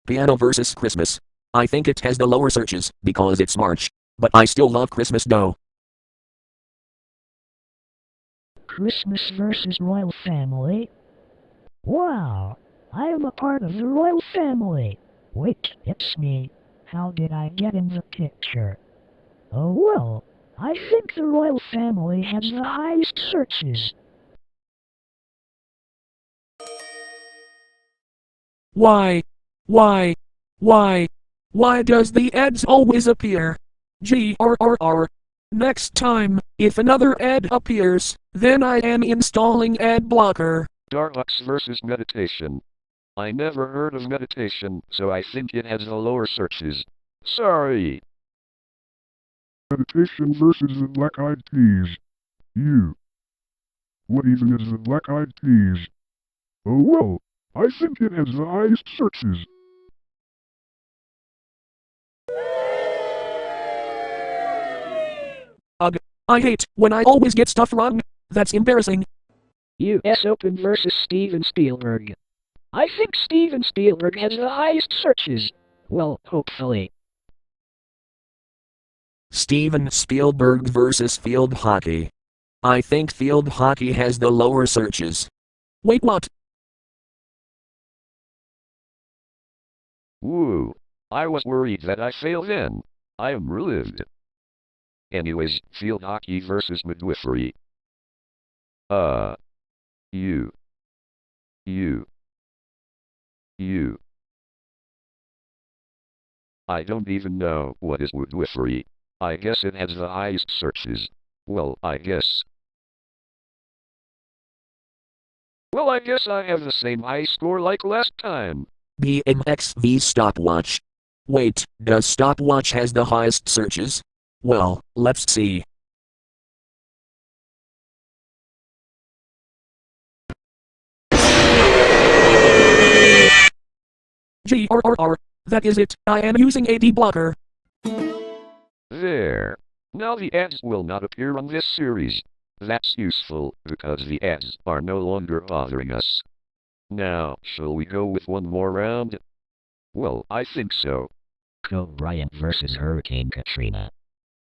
Speaker 2: Piano vs. Christmas. I think it has the lower searches because it's March, but I still love Christmas though.
Speaker 7: Christmas vs. Royal Family. Wow, I am a part of the Royal Family. Wait, it's me. How did I get in the picture? Oh well, I think the Royal Family has the highest searches.
Speaker 2: Why does the ads always appear? GRRR. Next time, if another ad appears, then I am installing ad blocker.
Speaker 8: Starbucks vs. Meditation. I never heard of meditation, so I think it has the lower searches. Sorry.
Speaker 9: Meditation versus the Black Eyed Peas. You. What even is the Black Eyed Peas? Oh well, I think it has the highest searches.
Speaker 2: Ugh, I hate when I always get stuff wrong. That's embarrassing.
Speaker 3: US Open vs. Steven Spielberg. I think Steven Spielberg has the highest searches. Well, hopefully.
Speaker 2: Steven Spielberg vs. Field Hockey. I think Field Hockey has the lower searches. Wait, what?
Speaker 8: Woo. I was worried that I failed then. I am relieved. Anyways, Field Hockey vs. Midwifery. You. I don't even know what is midwifery. I guess it has the highest searches. Well, I guess I have the same high score like last time.
Speaker 2: BMX v Stopwatch. Wait, does Stopwatch has the highest searches? Well, let's see. GRRR. That is it, I am using AD blocker.
Speaker 8: There. Now the ads will not appear on this series. That's useful, because the ads are no longer bothering us. Now, shall we go with one more round? Well, I think so.
Speaker 7: Kobe Bryant vs. Hurricane Katrina.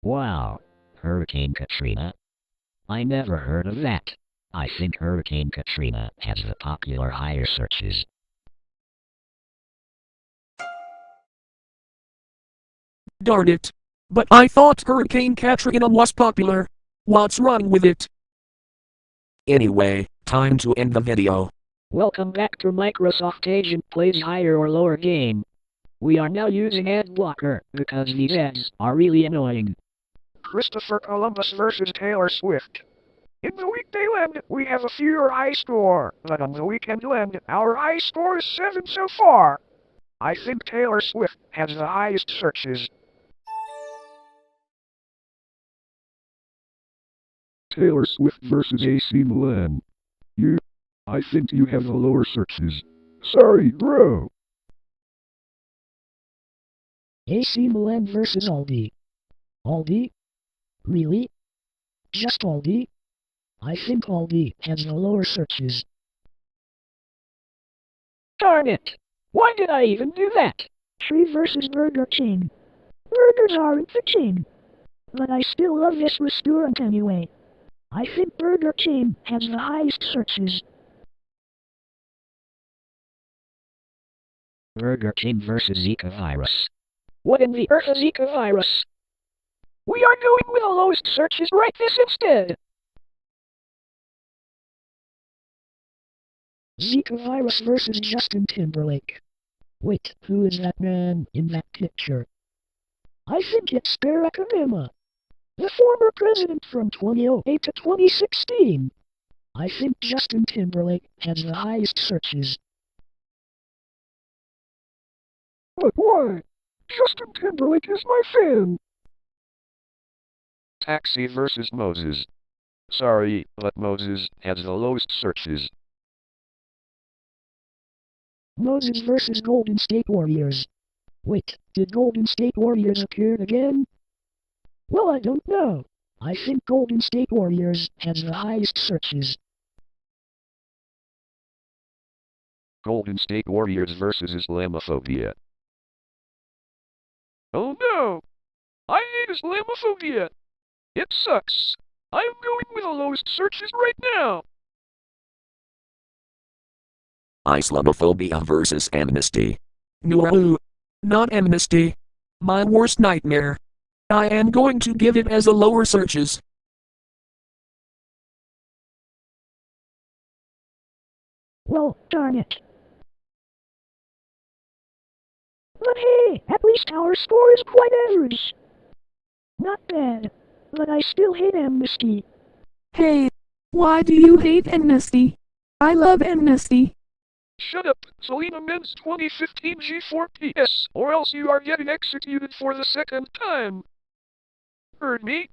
Speaker 7: Wow, Hurricane Katrina? I never heard of that. I think Hurricane Katrina has the popular higher searches.
Speaker 2: Darn it. But I thought Hurricane Katrina was popular. What's wrong with it?
Speaker 1: Anyway, time to end the video.
Speaker 3: Welcome back to Microsoft Agent Plays Higher or Lower game. We are now using ad blocker because these ads are really annoying.
Speaker 4: Christopher Columbus versus Taylor Swift. In the weekday end, we have a fewer high score, but on the weekend end, our high score is 7 so far. I think Taylor Swift has the highest searches.
Speaker 9: Taylor Swift versus AC Milan. I think you have the lower searches. Sorry, bro.
Speaker 3: AC Milan versus Aldi. Aldi? Really? Just Aldi? I think Aldi has the lower searches. Darn it! Why did I even do that? Tree versus Burger King. Burgers aren't the king. But I still love this restaurant anyway. I think Burger King has the highest searches.
Speaker 7: Burger King versus Zika virus.
Speaker 3: What in the earth is Zika virus? We are going with the lowest searches right this instead. Zika virus versus Justin Timberlake. Wait, who is that man in that picture? I think it's Barack Obama, the former president from 2008 to 2016. I think Justin Timberlake has the highest searches.
Speaker 4: But why? Justin Timberlake is my fan.
Speaker 8: Taxi versus Moses. Sorry, but Moses has the lowest searches.
Speaker 3: Moses versus Golden State Warriors. Wait, did Golden State Warriors appear again? Well, I don't know. I think Golden State Warriors has the highest searches.
Speaker 8: Golden State Warriors versus Islamophobia. Oh no! I hate Islamophobia! It sucks! I'm going with the lowest searches right now!
Speaker 1: Islamophobia versus amnesty.
Speaker 2: No, not amnesty. My worst nightmare. I am going to give it as a lower searches.
Speaker 3: Well, darn it. But hey, at least our score is quite average. Not bad, but I still hate amnesty.
Speaker 10: Hey, why do you hate amnesty? I love amnesty.
Speaker 8: Shut up, Selena Men's 2015 G4PS, or else you are getting executed for the second time. Heard me?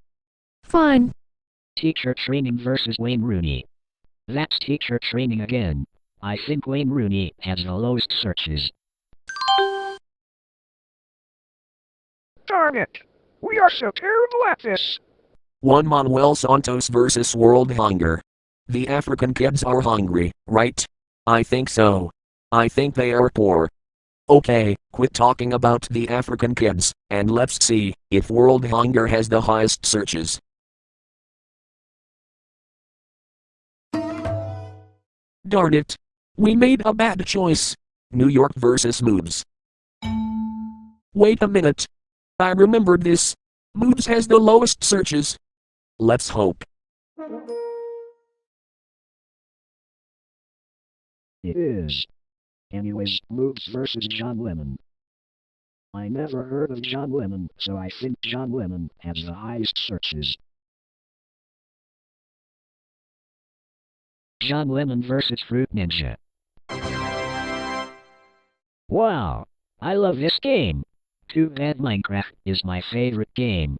Speaker 10: Fine.
Speaker 7: Teacher training versus Wayne Rooney. That's teacher training again. I think Wayne Rooney has the lowest searches.
Speaker 4: Darn it! We are so terrible at this.
Speaker 1: Juan Manuel Santos versus World Hunger. The African kids are hungry, right? I think so. I think they are poor. Okay, quit talking about the African kids, and let's see if World Hunger has the highest searches.
Speaker 2: Darn it. We made a bad choice.
Speaker 1: New York versus Moves.
Speaker 2: Wait a minute. I remembered this. Moves has the lowest searches.
Speaker 1: Let's hope.
Speaker 7: It is. Anyways, Moves versus John Lennon. I never heard of John Lennon, so I think John Lennon has the highest searches. John Lennon versus Fruit Ninja. Wow, I love this game. Too bad Minecraft is my favorite game.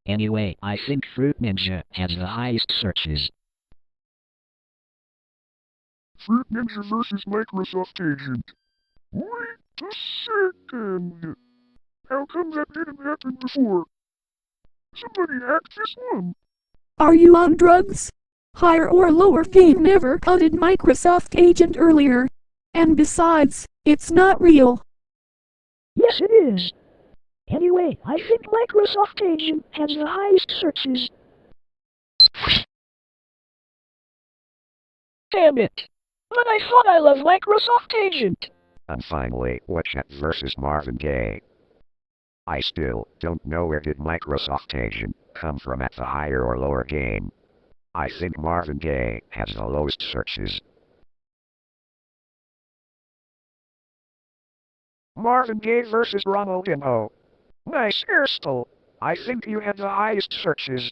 Speaker 7: Anyway, I think Fruit Ninja has the highest searches.
Speaker 9: Fruit Ninja versus Microsoft Agent. Wait a second. How come that didn't happen before? Somebody hacked this one.
Speaker 10: Are you on drugs? Higher or lower game never coded Microsoft Agent earlier. And besides, it's not real.
Speaker 3: Yes, it is. Anyway, I think Microsoft Agent has the highest searches. Damn it. But I thought I loved Microsoft Agent.
Speaker 7: And finally, Witchet versus Marvin Gaye.
Speaker 4: I still don't know where did Microsoft Agent come from at the higher or lower game. I think Marvin Gaye has the lowest searches. Marvin Gaye versus Ronaldinho. Nice hairstyle. I think you have the highest searches.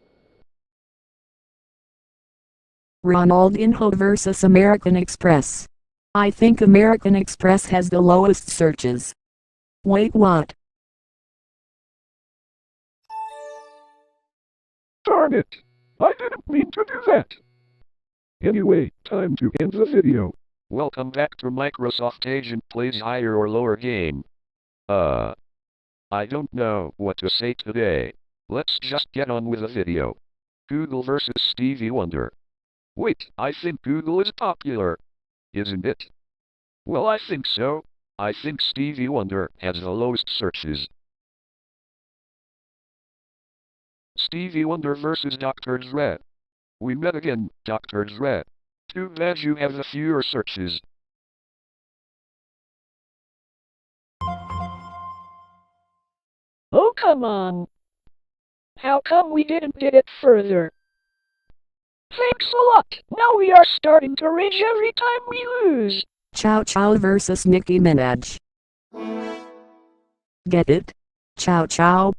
Speaker 10: Ronaldinho versus American Express. I think American Express has the lowest searches. Wait, what?
Speaker 9: Darn it! I didn't mean to do that. Anyway, time to end the video.
Speaker 8: Welcome back to Microsoft Agent Plays Higher or Lower Game. I don't know what to say today. Let's just get on with the video. Google versus Stevie Wonder. Wait, I think Google is popular. Isn't it? Well, I think so. I think Stevie Wonder has the lowest searches. Stevie Wonder versus Dr. Dre. We met again, Dr. Dre. Too bad you have the fewer searches.
Speaker 3: Oh, come on. How come we didn't get it further? Thanks a lot. Now we are starting to rage every time we lose.
Speaker 10: Chow Chow versus Nicki Minaj. Get it? Chow Chow?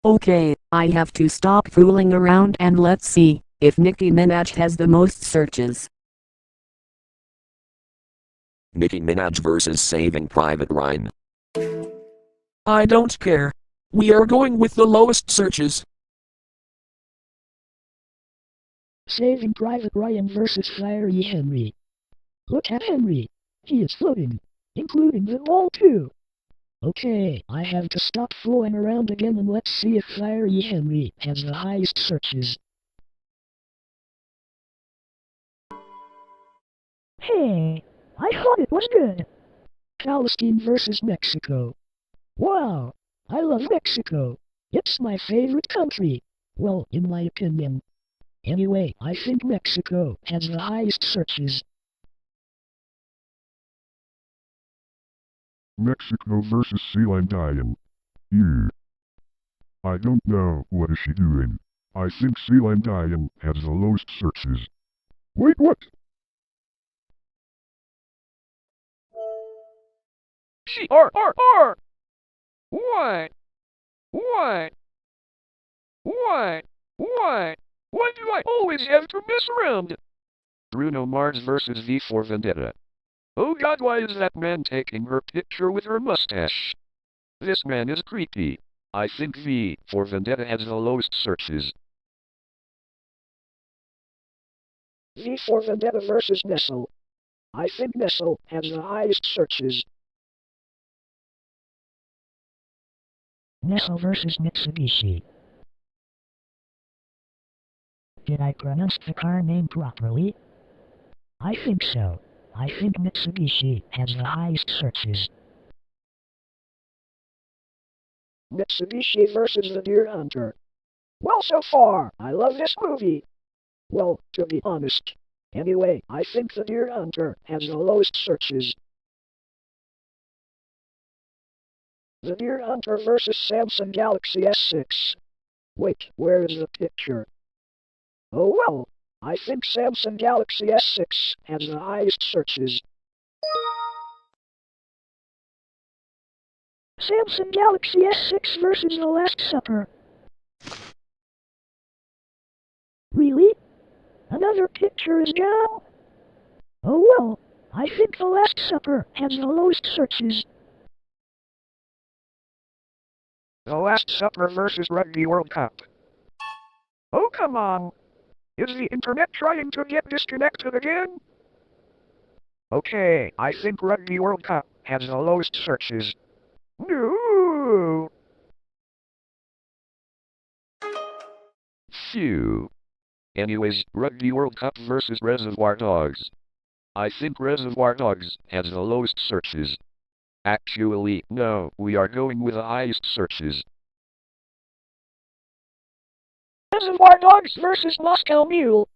Speaker 10: Okay, I have to stop fooling around and let's see if Nicki Minaj has the most searches.
Speaker 1: Nicki Minaj versus Saving Private Ryan.
Speaker 2: I don't care. We are going with the lowest searches.
Speaker 3: Saving Private Ryan versus Fiery Henry. Look at Henry. He is floating, including the wall too. Okay, I have to stop fooling around again and let's see if Fiery Henry has the highest searches. Hey, I thought it was good. Palestine versus Mexico. Wow, I love Mexico. It's my favorite country. Well, in my opinion. Anyway, I think Mexico has the highest searches.
Speaker 9: Mexico versus Sea Lion Diane. I don't know what is she doing. I think Sea Lion Diane has the lowest searches. Wait, what?
Speaker 8: R. Why? Why? Why? Why? Why do I always have to mess around? Bruno Mars versus V for Vendetta. Oh God, why is that man taking her picture with her mustache? This man is creepy. I think V for Vendetta has the lowest searches.
Speaker 3: V for Vendetta versus Nestle. I think Nestle has the highest searches. Nestle versus Mitsubishi. Did I pronounce the car name properly? I think so. I think Mitsubishi has the highest searches. Mitsubishi versus the Deer Hunter. Well, so far, I love this movie. Well, to be honest. Anyway, I think the Deer Hunter has the lowest searches. The Deer Hunter versus Samsung Galaxy S6. Wait, where is the picture? Oh well, I think Samsung Galaxy S6 has the highest searches. Samsung Galaxy S6 versus The Last Supper. Really? Another picture is down? Oh well, I think The Last Supper has the lowest searches.
Speaker 4: The Last Supper versus Rugby World Cup. Oh, come on. Is the internet trying to get disconnected again? Okay, I think Rugby World Cup has the lowest searches. No.
Speaker 8: Phew. Anyways, Rugby World Cup versus Reservoir Dogs. I think Reservoir Dogs has the lowest searches. Actually, no, we are going with the highest searches.
Speaker 3: Reservoir Dogs versus Moscow Mule.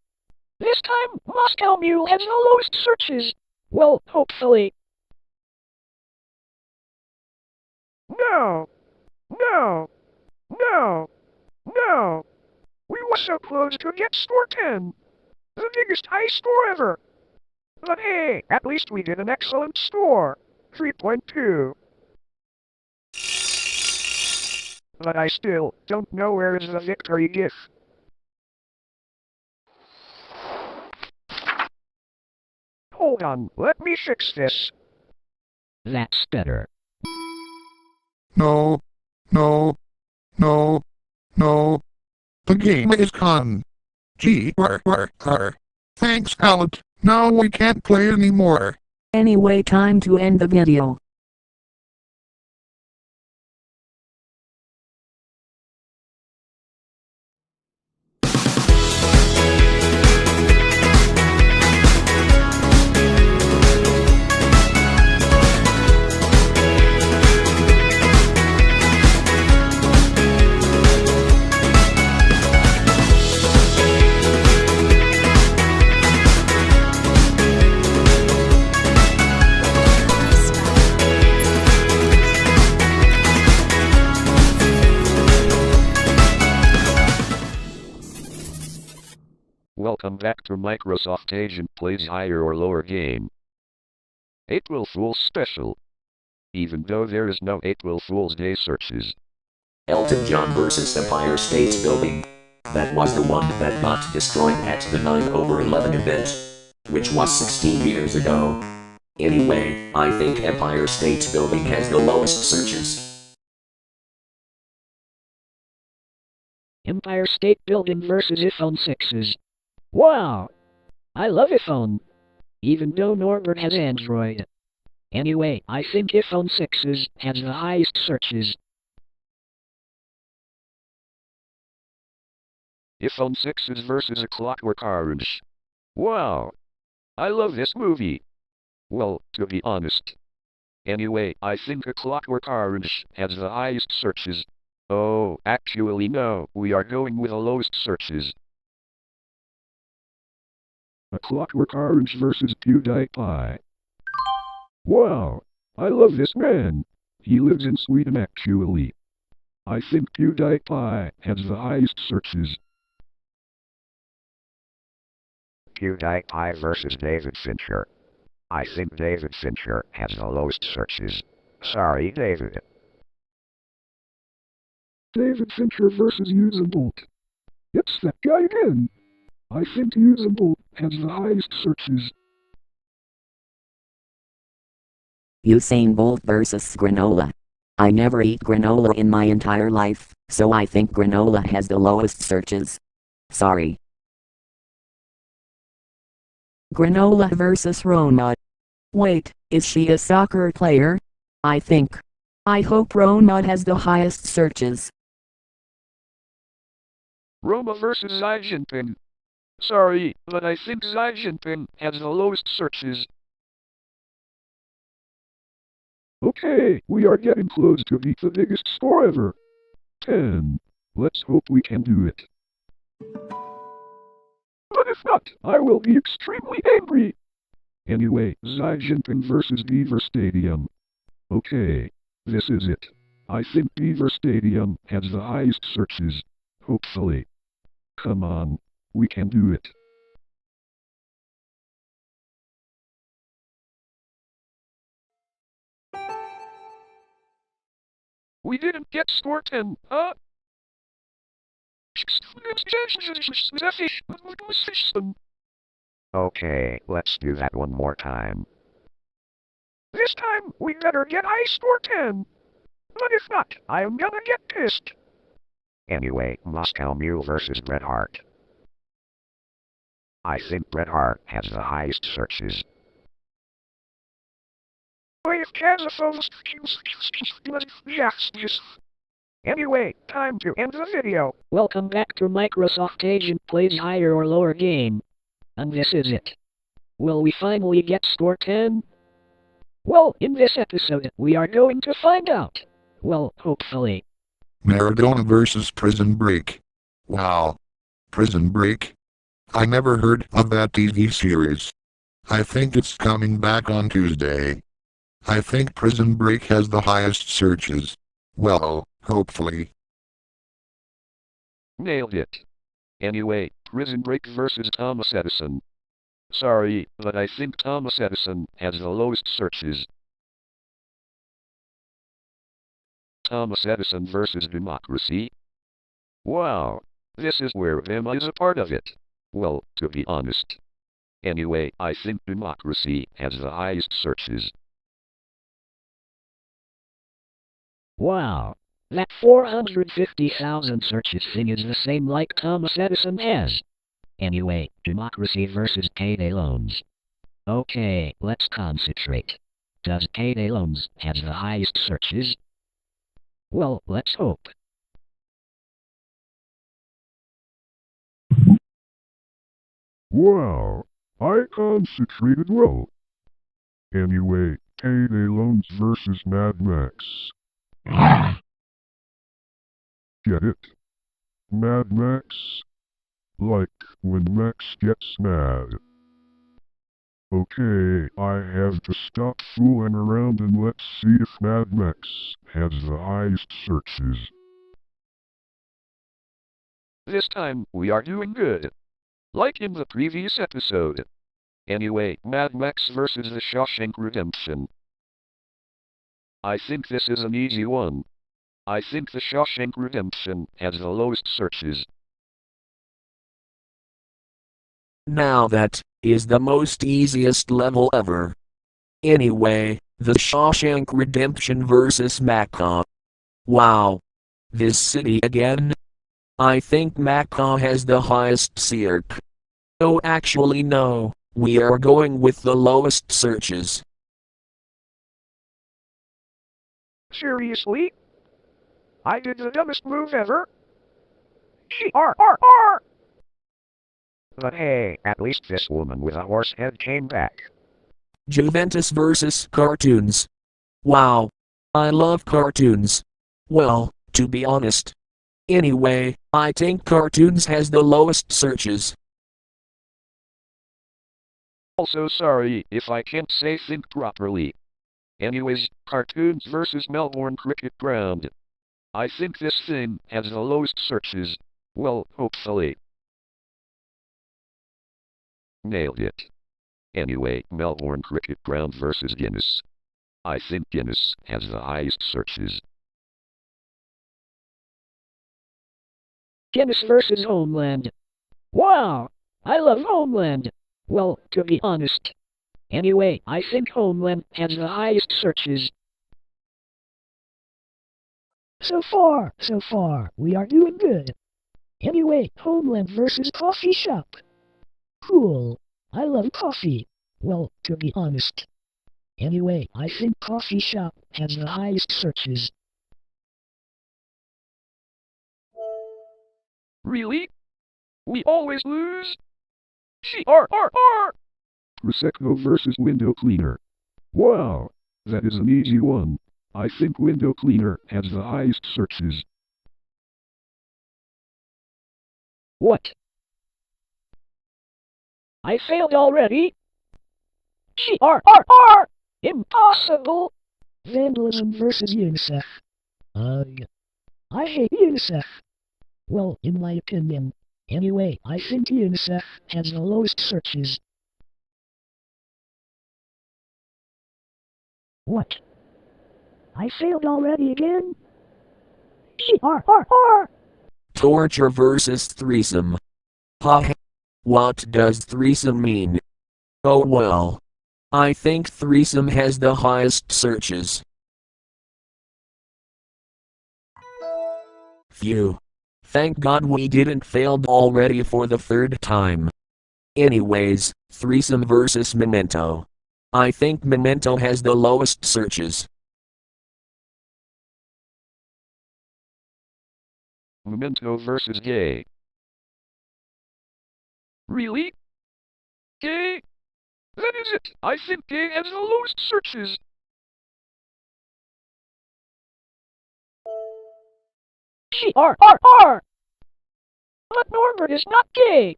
Speaker 3: This time, Moscow Mule has the lowest searches. Well, hopefully.
Speaker 4: No. No! No! No! We were so close to get score 10. The biggest high score ever. But hey, at least we did an excellent score. 3.2. But I still don't know where is the victory gift. Hold on, let me fix this.
Speaker 7: That's better.
Speaker 5: No. No. No. No. The game is gone. Thanks, Alec. Now we can't play anymore.
Speaker 10: Anyway, time to end the video.
Speaker 8: Welcome back to Microsoft Agent Plays Higher or Lower game. April Fool's Special. Even though there is no April Fool's Day searches.
Speaker 1: Elton John vs. Empire State Building. That was the one that got destroyed at the 9/11 event, which was 16 years ago. Anyway, I think Empire State Building has the lowest searches.
Speaker 7: Empire State Building versus iPhone 6s. Wow! I love iPhone. Even though Norbert has Android. Anyway, I think iPhone 6s has the highest searches.
Speaker 8: iPhone 6s versus A Clockwork Orange. Wow! I love this movie. Well, to be honest. Anyway, I think A Clockwork Orange has the highest searches. Oh, actually no, we are going with the lowest searches.
Speaker 9: A Clockwork Orange versus PewDiePie. Wow, I love this man. He lives in Sweden actually. I think PewDiePie has the highest searches.
Speaker 4: PewDiePie versus David Fincher. I think David Fincher has the lowest searches. Sorry, David.
Speaker 9: David Fincher versus Usain Bolt. It's that guy again. I think Usain Bolt has the highest searches.
Speaker 6: Usain Bolt versus granola. I never eat granola in my entire life, so I think granola has the lowest searches. Sorry.
Speaker 10: Granola versus Roma. Wait, is she a soccer player? I think. I hope Roma has the highest searches.
Speaker 8: Roma versus Xi Jinping. Sorry, but I think Xi Jinping has the lowest searches.
Speaker 9: Okay, we are getting close to beat the biggest score ever. 10. Let's hope we can do it. But if not, I will be extremely angry. Anyway, Xi Jinping versus Beaver Stadium. Okay, this is it. I think Beaver Stadium has the highest searches. Hopefully. Come on, we can do it.
Speaker 8: We didn't get score 10, huh?
Speaker 4: Okay, let's do that one more time. This time, we better get high score 10. But if not, I am gonna get pissed. Anyway, Moscow Mule versus Bret Hart. I think Bret Hart has the highest searches. Anyway, time to end the video.
Speaker 7: Welcome back to Microsoft Agent Plays Higher or Lower game. And this is it. Will we finally get score 10? Well, in this episode, we are going to find out. Well, hopefully.
Speaker 5: Maradona versus Prison Break. Wow. Prison Break? I never heard of that TV series. I think it's coming back on Tuesday. I think Prison Break has the highest searches. Well, Hopefully.
Speaker 8: Nailed it. Anyway, Prison Break versus Thomas Edison. Sorry, but I think Thomas Edison has the lowest searches. Thomas Edison versus democracy. Wow, this is where Emma is a part of it. Well, to be honest. Anyway, I think democracy has the highest searches.
Speaker 7: Wow. That 450,000 searches thing is the same like Thomas Edison has. Anyway, democracy versus payday loans. Okay, let's concentrate. Does payday loans have the highest searches? Well, let's hope.
Speaker 9: Wow, I concentrated well. Anyway, Payday Loans versus Mad Max. Get it? Mad Max? Like when Max gets mad. Okay, I have to stop fooling around and let's see if Mad Max has the highest searches.
Speaker 8: This time, we are doing good. Like in the previous episode. Anyway, Mad Max versus The Shawshank Redemption. I think this is an easy one. I think The Shawshank Redemption has the lowest searches.
Speaker 1: Now that is the most easiest level ever. Anyway, The Shawshank Redemption versus Macau. Wow. This city again? I think Macau has the highest search. Oh, actually no, we are going with the lowest searches.
Speaker 4: Seriously? I did the dumbest move ever. R. But hey, at least this woman with a horse head came back.
Speaker 1: Juventus versus cartoons. Wow. I love cartoons. Well, to be honest. Anyway, I think cartoons has the lowest searches.
Speaker 8: Also sorry if I can't say think properly. Anyways, cartoons versus Melbourne Cricket Ground. I think this thing has the lowest searches. Well, hopefully. Nailed it. Anyway, Melbourne Cricket Ground versus Guinness. I think Guinness has the highest searches.
Speaker 7: Guinness versus Homeland. Wow, I love Homeland. Well, to be honest. Anyway, I think Homeland has the highest searches.
Speaker 3: So far, we are doing good. Anyway, Homeland versus Coffee Shop. Cool. I love coffee. Well, to be honest. Anyway, I think Coffee Shop has the highest searches.
Speaker 8: Really? We always lose? R.
Speaker 9: Prosecco versus Window Cleaner. Wow, that is an easy one. I think Window Cleaner has the highest searches.
Speaker 7: What? I failed already? R.
Speaker 3: Impossible! Vandalism versus UNICEF. I hate UNICEF. Well, in my opinion. Anyway, I think UNICEF has the lowest searches. What? I failed already again? R.
Speaker 1: Torture versus threesome. Ha. What does threesome mean? Oh well. I think threesome has the highest searches. Phew. Thank God we didn't failed already for the third time. Anyways, threesome versus Memento. I think Memento has the lowest searches.
Speaker 8: Memento versus gay. Really? Gay? That is it. I think gay has the lowest searches.
Speaker 3: R. But Norbert is not gay.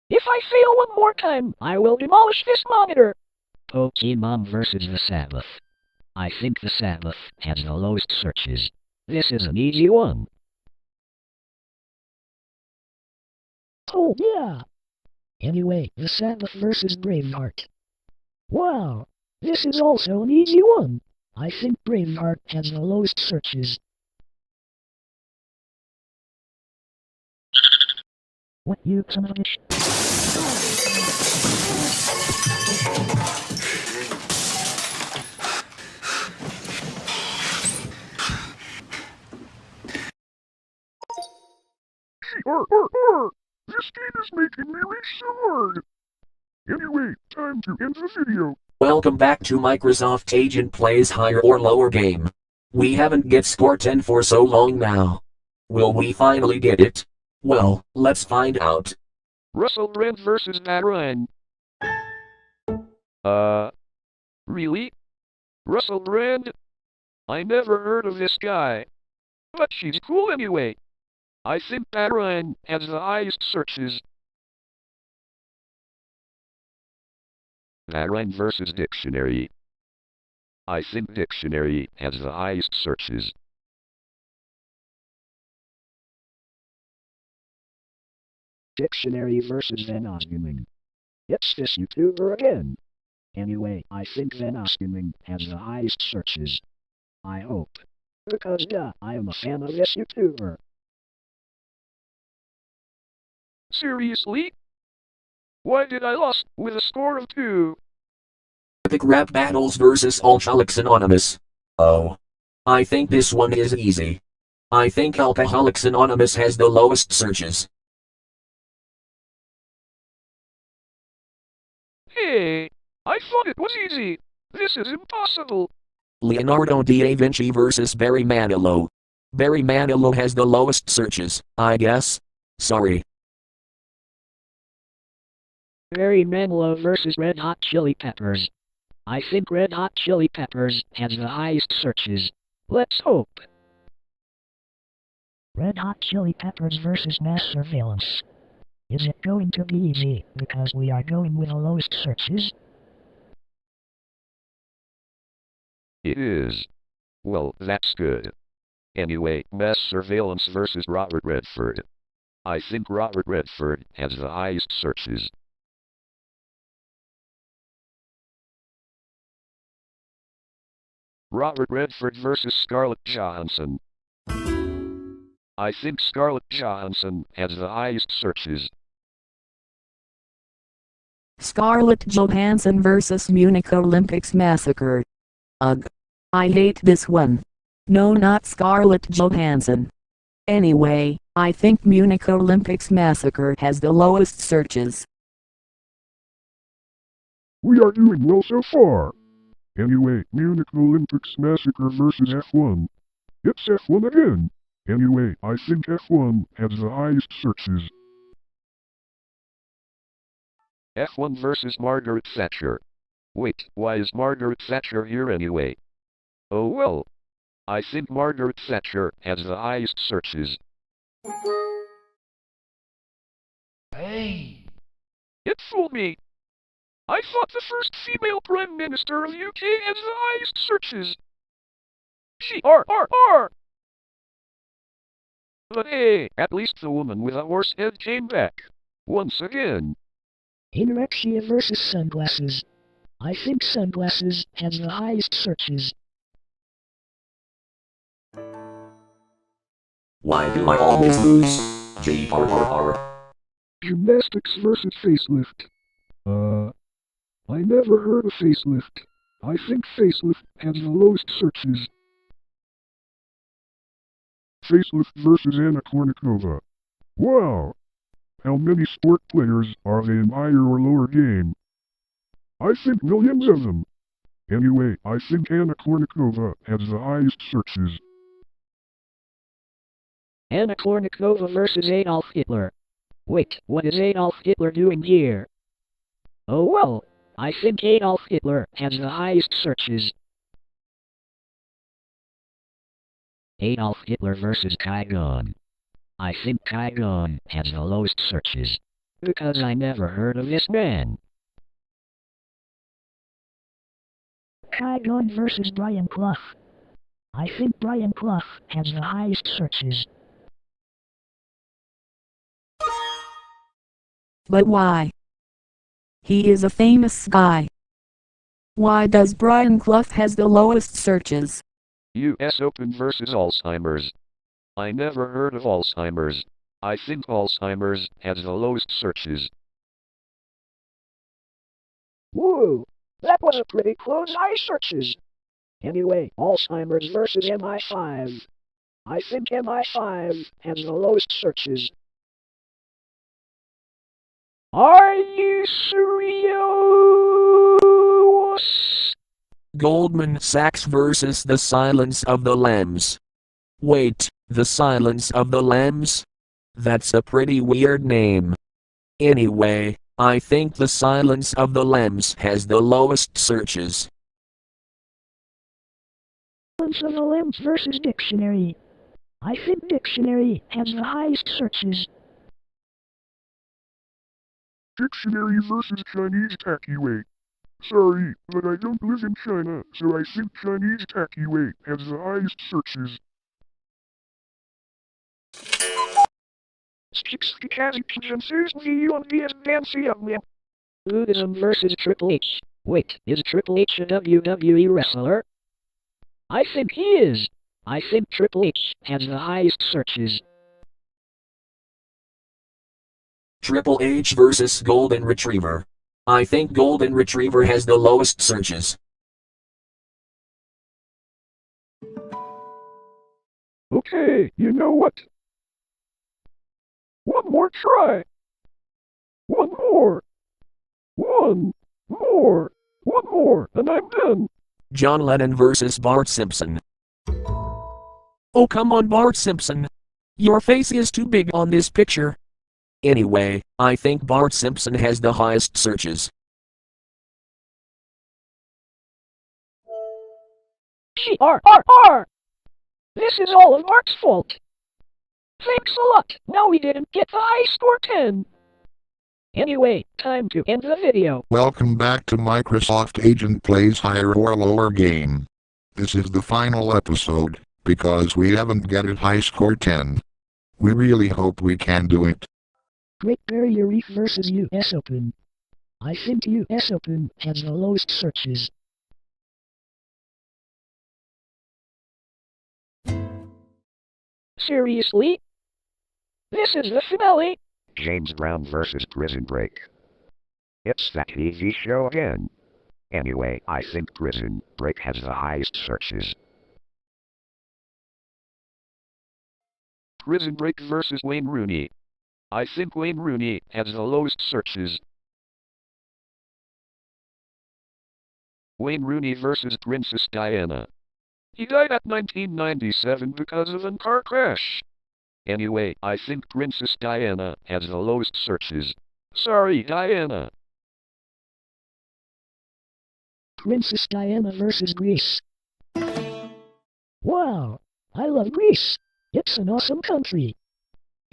Speaker 3: If I fail one more time, I will demolish this monitor.
Speaker 7: Pokemon versus the Sabbath. I think the Sabbath has the lowest searches. This is an easy one.
Speaker 3: Oh yeah.
Speaker 11: Anyway, The Sabbath versus Braveheart.
Speaker 3: Wow. This is also an easy one.
Speaker 11: I think Braveheart has the lowest searches. What you son of a bitch?
Speaker 9: This game is making me reach so hard. Anyway, time to end the video.
Speaker 1: Welcome back to Microsoft Agent Plays Higher or Lower game. We haven't get score 10 for so long now. Will we finally get it? Well, let's find out.
Speaker 8: Russell Brand versus Matt Ryan. Really? Russell Brand? I never heard of this guy. But she's cool anyway. I think Matt Ryan has the highest searches. Matt Ryan versus Dictionary. I think Dictionary has the highest searches.
Speaker 7: Dictionary versus Van Oskeming. It's this YouTuber again. Anyway, I think Van Oskeming has the highest searches. I hope. Because yeah, I am a fan of this YouTuber.
Speaker 8: Seriously? Why did I lose with a score of 2?
Speaker 1: Epic Rap Battles versus Alcoholics Anonymous. Oh. I think this one is easy. I think Alcoholics Anonymous has the lowest searches.
Speaker 8: Hey, I thought it was easy. This is impossible.
Speaker 1: Leonardo da Vinci versus Barry Manilow. Barry Manilow has the lowest searches, I guess. Sorry.
Speaker 7: Barry Manilow versus Red Hot Chili Peppers. I think Red Hot Chili Peppers has the highest searches. Let's hope.
Speaker 11: Red Hot Chili Peppers versus Mass Surveillance. Is it going to be easy, because we are going with the lowest searches?
Speaker 8: It is. Well, that's good. Anyway, Mass Surveillance versus Robert Redford. I think Robert Redford has the highest searches. Robert Redford versus Scarlett Johansson. I think Scarlett Johansson has the highest searches.
Speaker 10: Scarlett Johansson vs. Munich Olympics Massacre. Ugh. I hate this one. No, not Scarlett Johansson. Anyway, I think Munich Olympics Massacre has the lowest searches.
Speaker 9: We are doing well so far. Anyway, Munich Olympics Massacre versus F1. It's F1 again. Anyway, I think F1 has the highest searches.
Speaker 8: F1 versus Margaret Thatcher. Wait, why is Margaret Thatcher here anyway? Oh well. I think Margaret Thatcher has the highest searches.
Speaker 4: Hey!
Speaker 8: It fooled me. I thought the first female Prime Minister of UK has the highest searches. She R. But hey, at least the woman with a horse head came back. Once again.
Speaker 11: Anorexia versus Sunglasses. I think Sunglasses has the highest searches.
Speaker 1: Why do I always lose?
Speaker 9: Gymnastics versus Facelift. I never heard of Facelift. I think Facelift has the lowest searches. Facelift versus Anna Kournikova. Wow! How many sport players are they in higher or lower game? I think millions of them. Anyway, I think Anna Kournikova has the highest searches.
Speaker 7: Anna Kournikova versus Adolf Hitler. Wait, what is Adolf Hitler doing here? Oh well, I think Adolf Hitler has the highest searches. Adolf Hitler versus Kaigon. I think Kaigon has the lowest searches. Because I never heard of this man.
Speaker 11: Kaigon versus Brian Clough. I think Brian Clough has the highest searches.
Speaker 10: But why? He is a famous guy. Why does Brian Clough has the lowest searches?
Speaker 8: US Open versus Alzheimer's. I never heard of Alzheimer's. I think Alzheimer's has the lowest searches.
Speaker 3: Whoa, that was a pretty close eye searches. Anyway, Alzheimer's versus MI5. I think MI5 has the lowest searches. Are you serious?
Speaker 1: Goldman Sachs versus The Silence of the Lambs. Wait, The Silence of the Lambs? That's a pretty weird name. Anyway, I think The Silence of the Lambs has the lowest searches.
Speaker 11: Silence of the Lambs versus Dictionary. I think Dictionary has the highest searches.
Speaker 9: Dictionary versus Chinese tacky weight. Sorry, but I don't live in China, so I think Chinese tacky weight has the highest searches.
Speaker 3: Buddhism versus Triple H. Wait, is Triple H a WWE wrestler? I think he is. I think Triple H has the highest searches.
Speaker 1: Triple H versus Golden Retriever. I think Golden Retriever has the lowest searches.
Speaker 4: Okay, you know what? One more try. One more. One more, and I'm done.
Speaker 1: John Lennon versus Bart Simpson. Oh come on Bart Simpson. Your face is too big on this picture. Anyway, I think Bart Simpson has the highest searches.
Speaker 3: R. This is all of Art's fault. Thanks a lot. Now we didn't get the high score 10. Anyway, time to end the video.
Speaker 5: Welcome back to Microsoft Agent Plays Higher or Lower game. This is the final episode, because we haven't get it high score 10. We really hope we can do it.
Speaker 11: Great Barrier Reef versus US Open. I think US Open has the lowest searches.
Speaker 3: Seriously? This is the finale?
Speaker 4: James Brown versus Prison Break. It's that TV show again. Anyway, I think Prison Break has the highest searches.
Speaker 8: Prison Break versus Wayne Rooney. I think Wayne Rooney has the lowest searches. Wayne Rooney versus Princess Diana. He died at 1997 because of a car crash. Anyway, I think Princess Diana has the lowest searches. Sorry, Diana.
Speaker 11: Princess Diana versus Greece. Wow, I love Greece. It's an awesome country.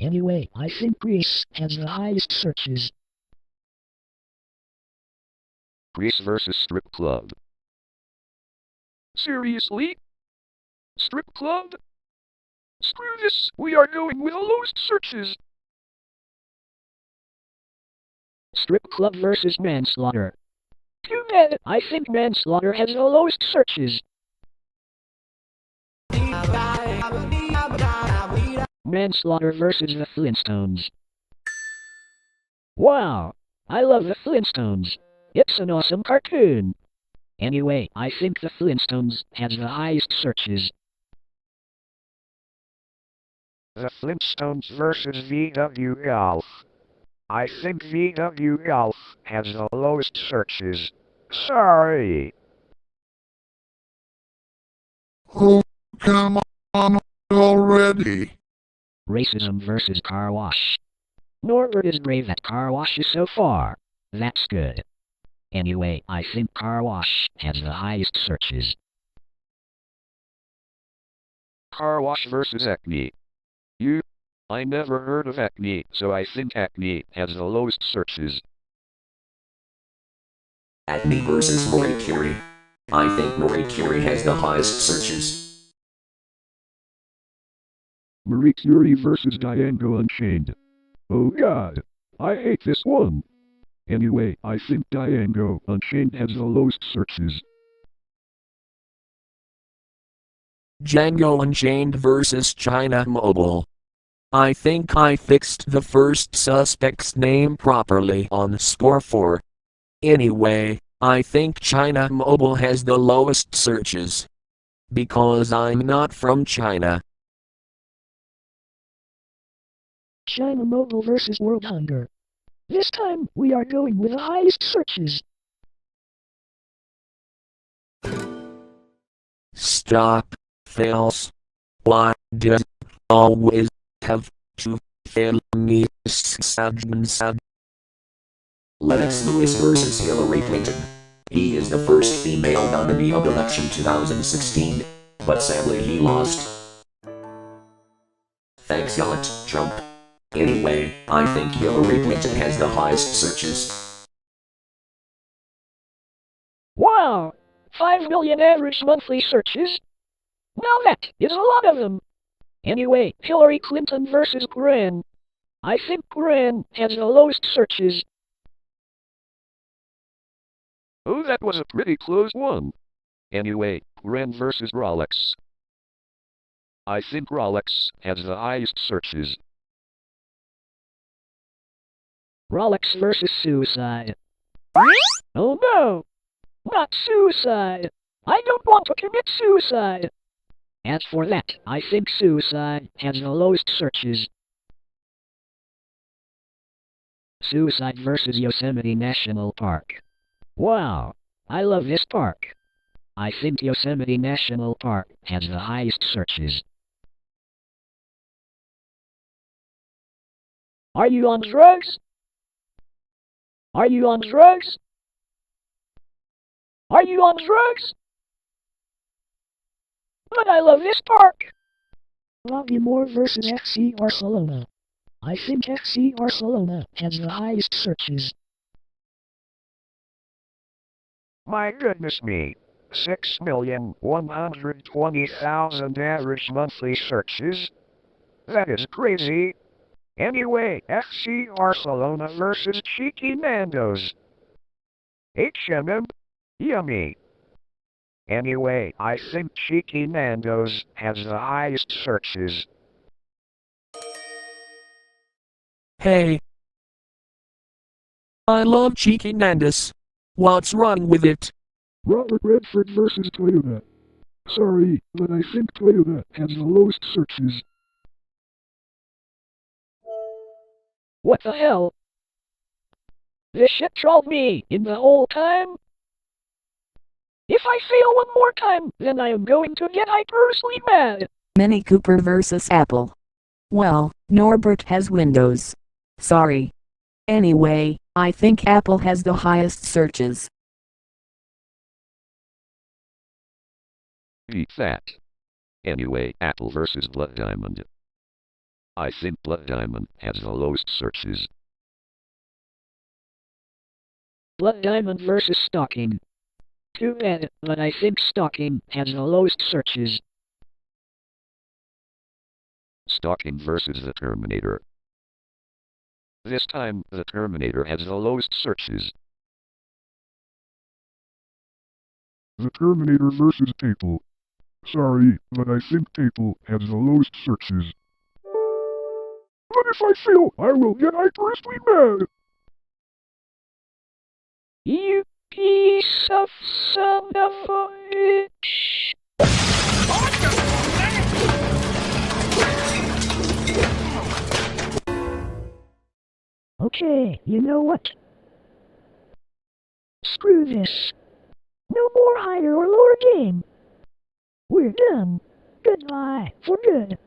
Speaker 11: Anyway, I think Greece has the highest searches.
Speaker 8: Greece versus Strip Club. Seriously? Strip Club? Screw this, we are going with the lowest searches.
Speaker 3: Strip Club versus Manslaughter. Too bad, I think Manslaughter has the lowest searches. Manslaughter versus the Flintstones. Wow, I love the Flintstones. It's an awesome cartoon. Anyway, I think the Flintstones has the highest searches.
Speaker 4: The Flintstones versus VW Golf. I think VW Golf has the lowest searches. Sorry.
Speaker 5: Oh, come on already.
Speaker 7: Racism versus car wash.
Speaker 3: Norbert is brave at car washes so far.
Speaker 7: That's good. Anyway, I think car wash has the highest searches.
Speaker 8: Car wash versus acne. I never heard of acne, so I think acne has the lowest searches.
Speaker 1: Acne versus Marie Curie. I think Marie Curie has the highest searches.
Speaker 8: Marie Curie versus Django Unchained. Oh god, I hate this one. Anyway, I think Django Unchained has the lowest searches.
Speaker 1: Django Unchained versus China Mobile. I think I fixed the first suspect's name properly on score 4. Anyway, I think China Mobile has the lowest searches. Because I'm not from China.
Speaker 11: China Mobile versus World Hunger. This time, we are going with the highest searches.
Speaker 1: Stop. Fails. Why does always have to fail me? Lennox Lewis versus Hillary Clinton. He is the first female nominee of election 2016, but sadly he lost. Thanks God, Trump. Anyway, I think Hillary Clinton has the highest searches.
Speaker 3: Wow! 5 million average monthly searches? Now that is a lot of them. Anyway, Hillary Clinton versus Gran. I think Gran has the lowest searches.
Speaker 8: Oh, that was a pretty close one. Anyway, Ren versus Rolex. I think Rolex has the highest searches.
Speaker 3: Rolex versus suicide. Oh no! Not suicide! I don't want to commit suicide! As for that, I think suicide has the lowest searches. Suicide versus Yosemite National Park. Wow! I love this park. I think Yosemite National Park has the highest searches. Are you on drugs? Are you on drugs? Are you on drugs? But I love this park!
Speaker 11: Lobby versus FC Barcelona. I think FC Barcelona has the highest searches.
Speaker 4: My goodness me. 6,120,000 average monthly searches? That is crazy. Anyway, FC Barcelona versus Cheeky Nando's. HMM? Yummy. Anyway, I think Cheeky Nando's has the highest searches.
Speaker 2: Hey. I love Cheeky Nando's. What's wrong with it?
Speaker 9: Robert Redford versus Toyota. Sorry, but I think Toyota has the lowest searches.
Speaker 3: What the hell? This shit trolled me in the whole time? If I fail one more time, then I am going to get hyperly mad.
Speaker 10: Mini Cooper versus Apple. Well, Norbert has Windows. Sorry. Anyway, I think Apple has the highest searches.
Speaker 8: Beat that. Anyway, Apple versus Blood Diamond. I think Blood Diamond has the lowest searches.
Speaker 3: Blood Diamond versus Stalking. Too bad, but I think Stalking has the lowest searches.
Speaker 8: Stalking versus the Terminator. This time, the Terminator has the lowest searches.
Speaker 9: The Terminator versus PayPal. Sorry, but I think PayPal has the lowest searches. But if I fail, I will get hyperly mad.
Speaker 3: You piece of son of a bitch.
Speaker 11: Okay, you know what? Screw this. No more higher or lower game. We're done. Goodbye for good.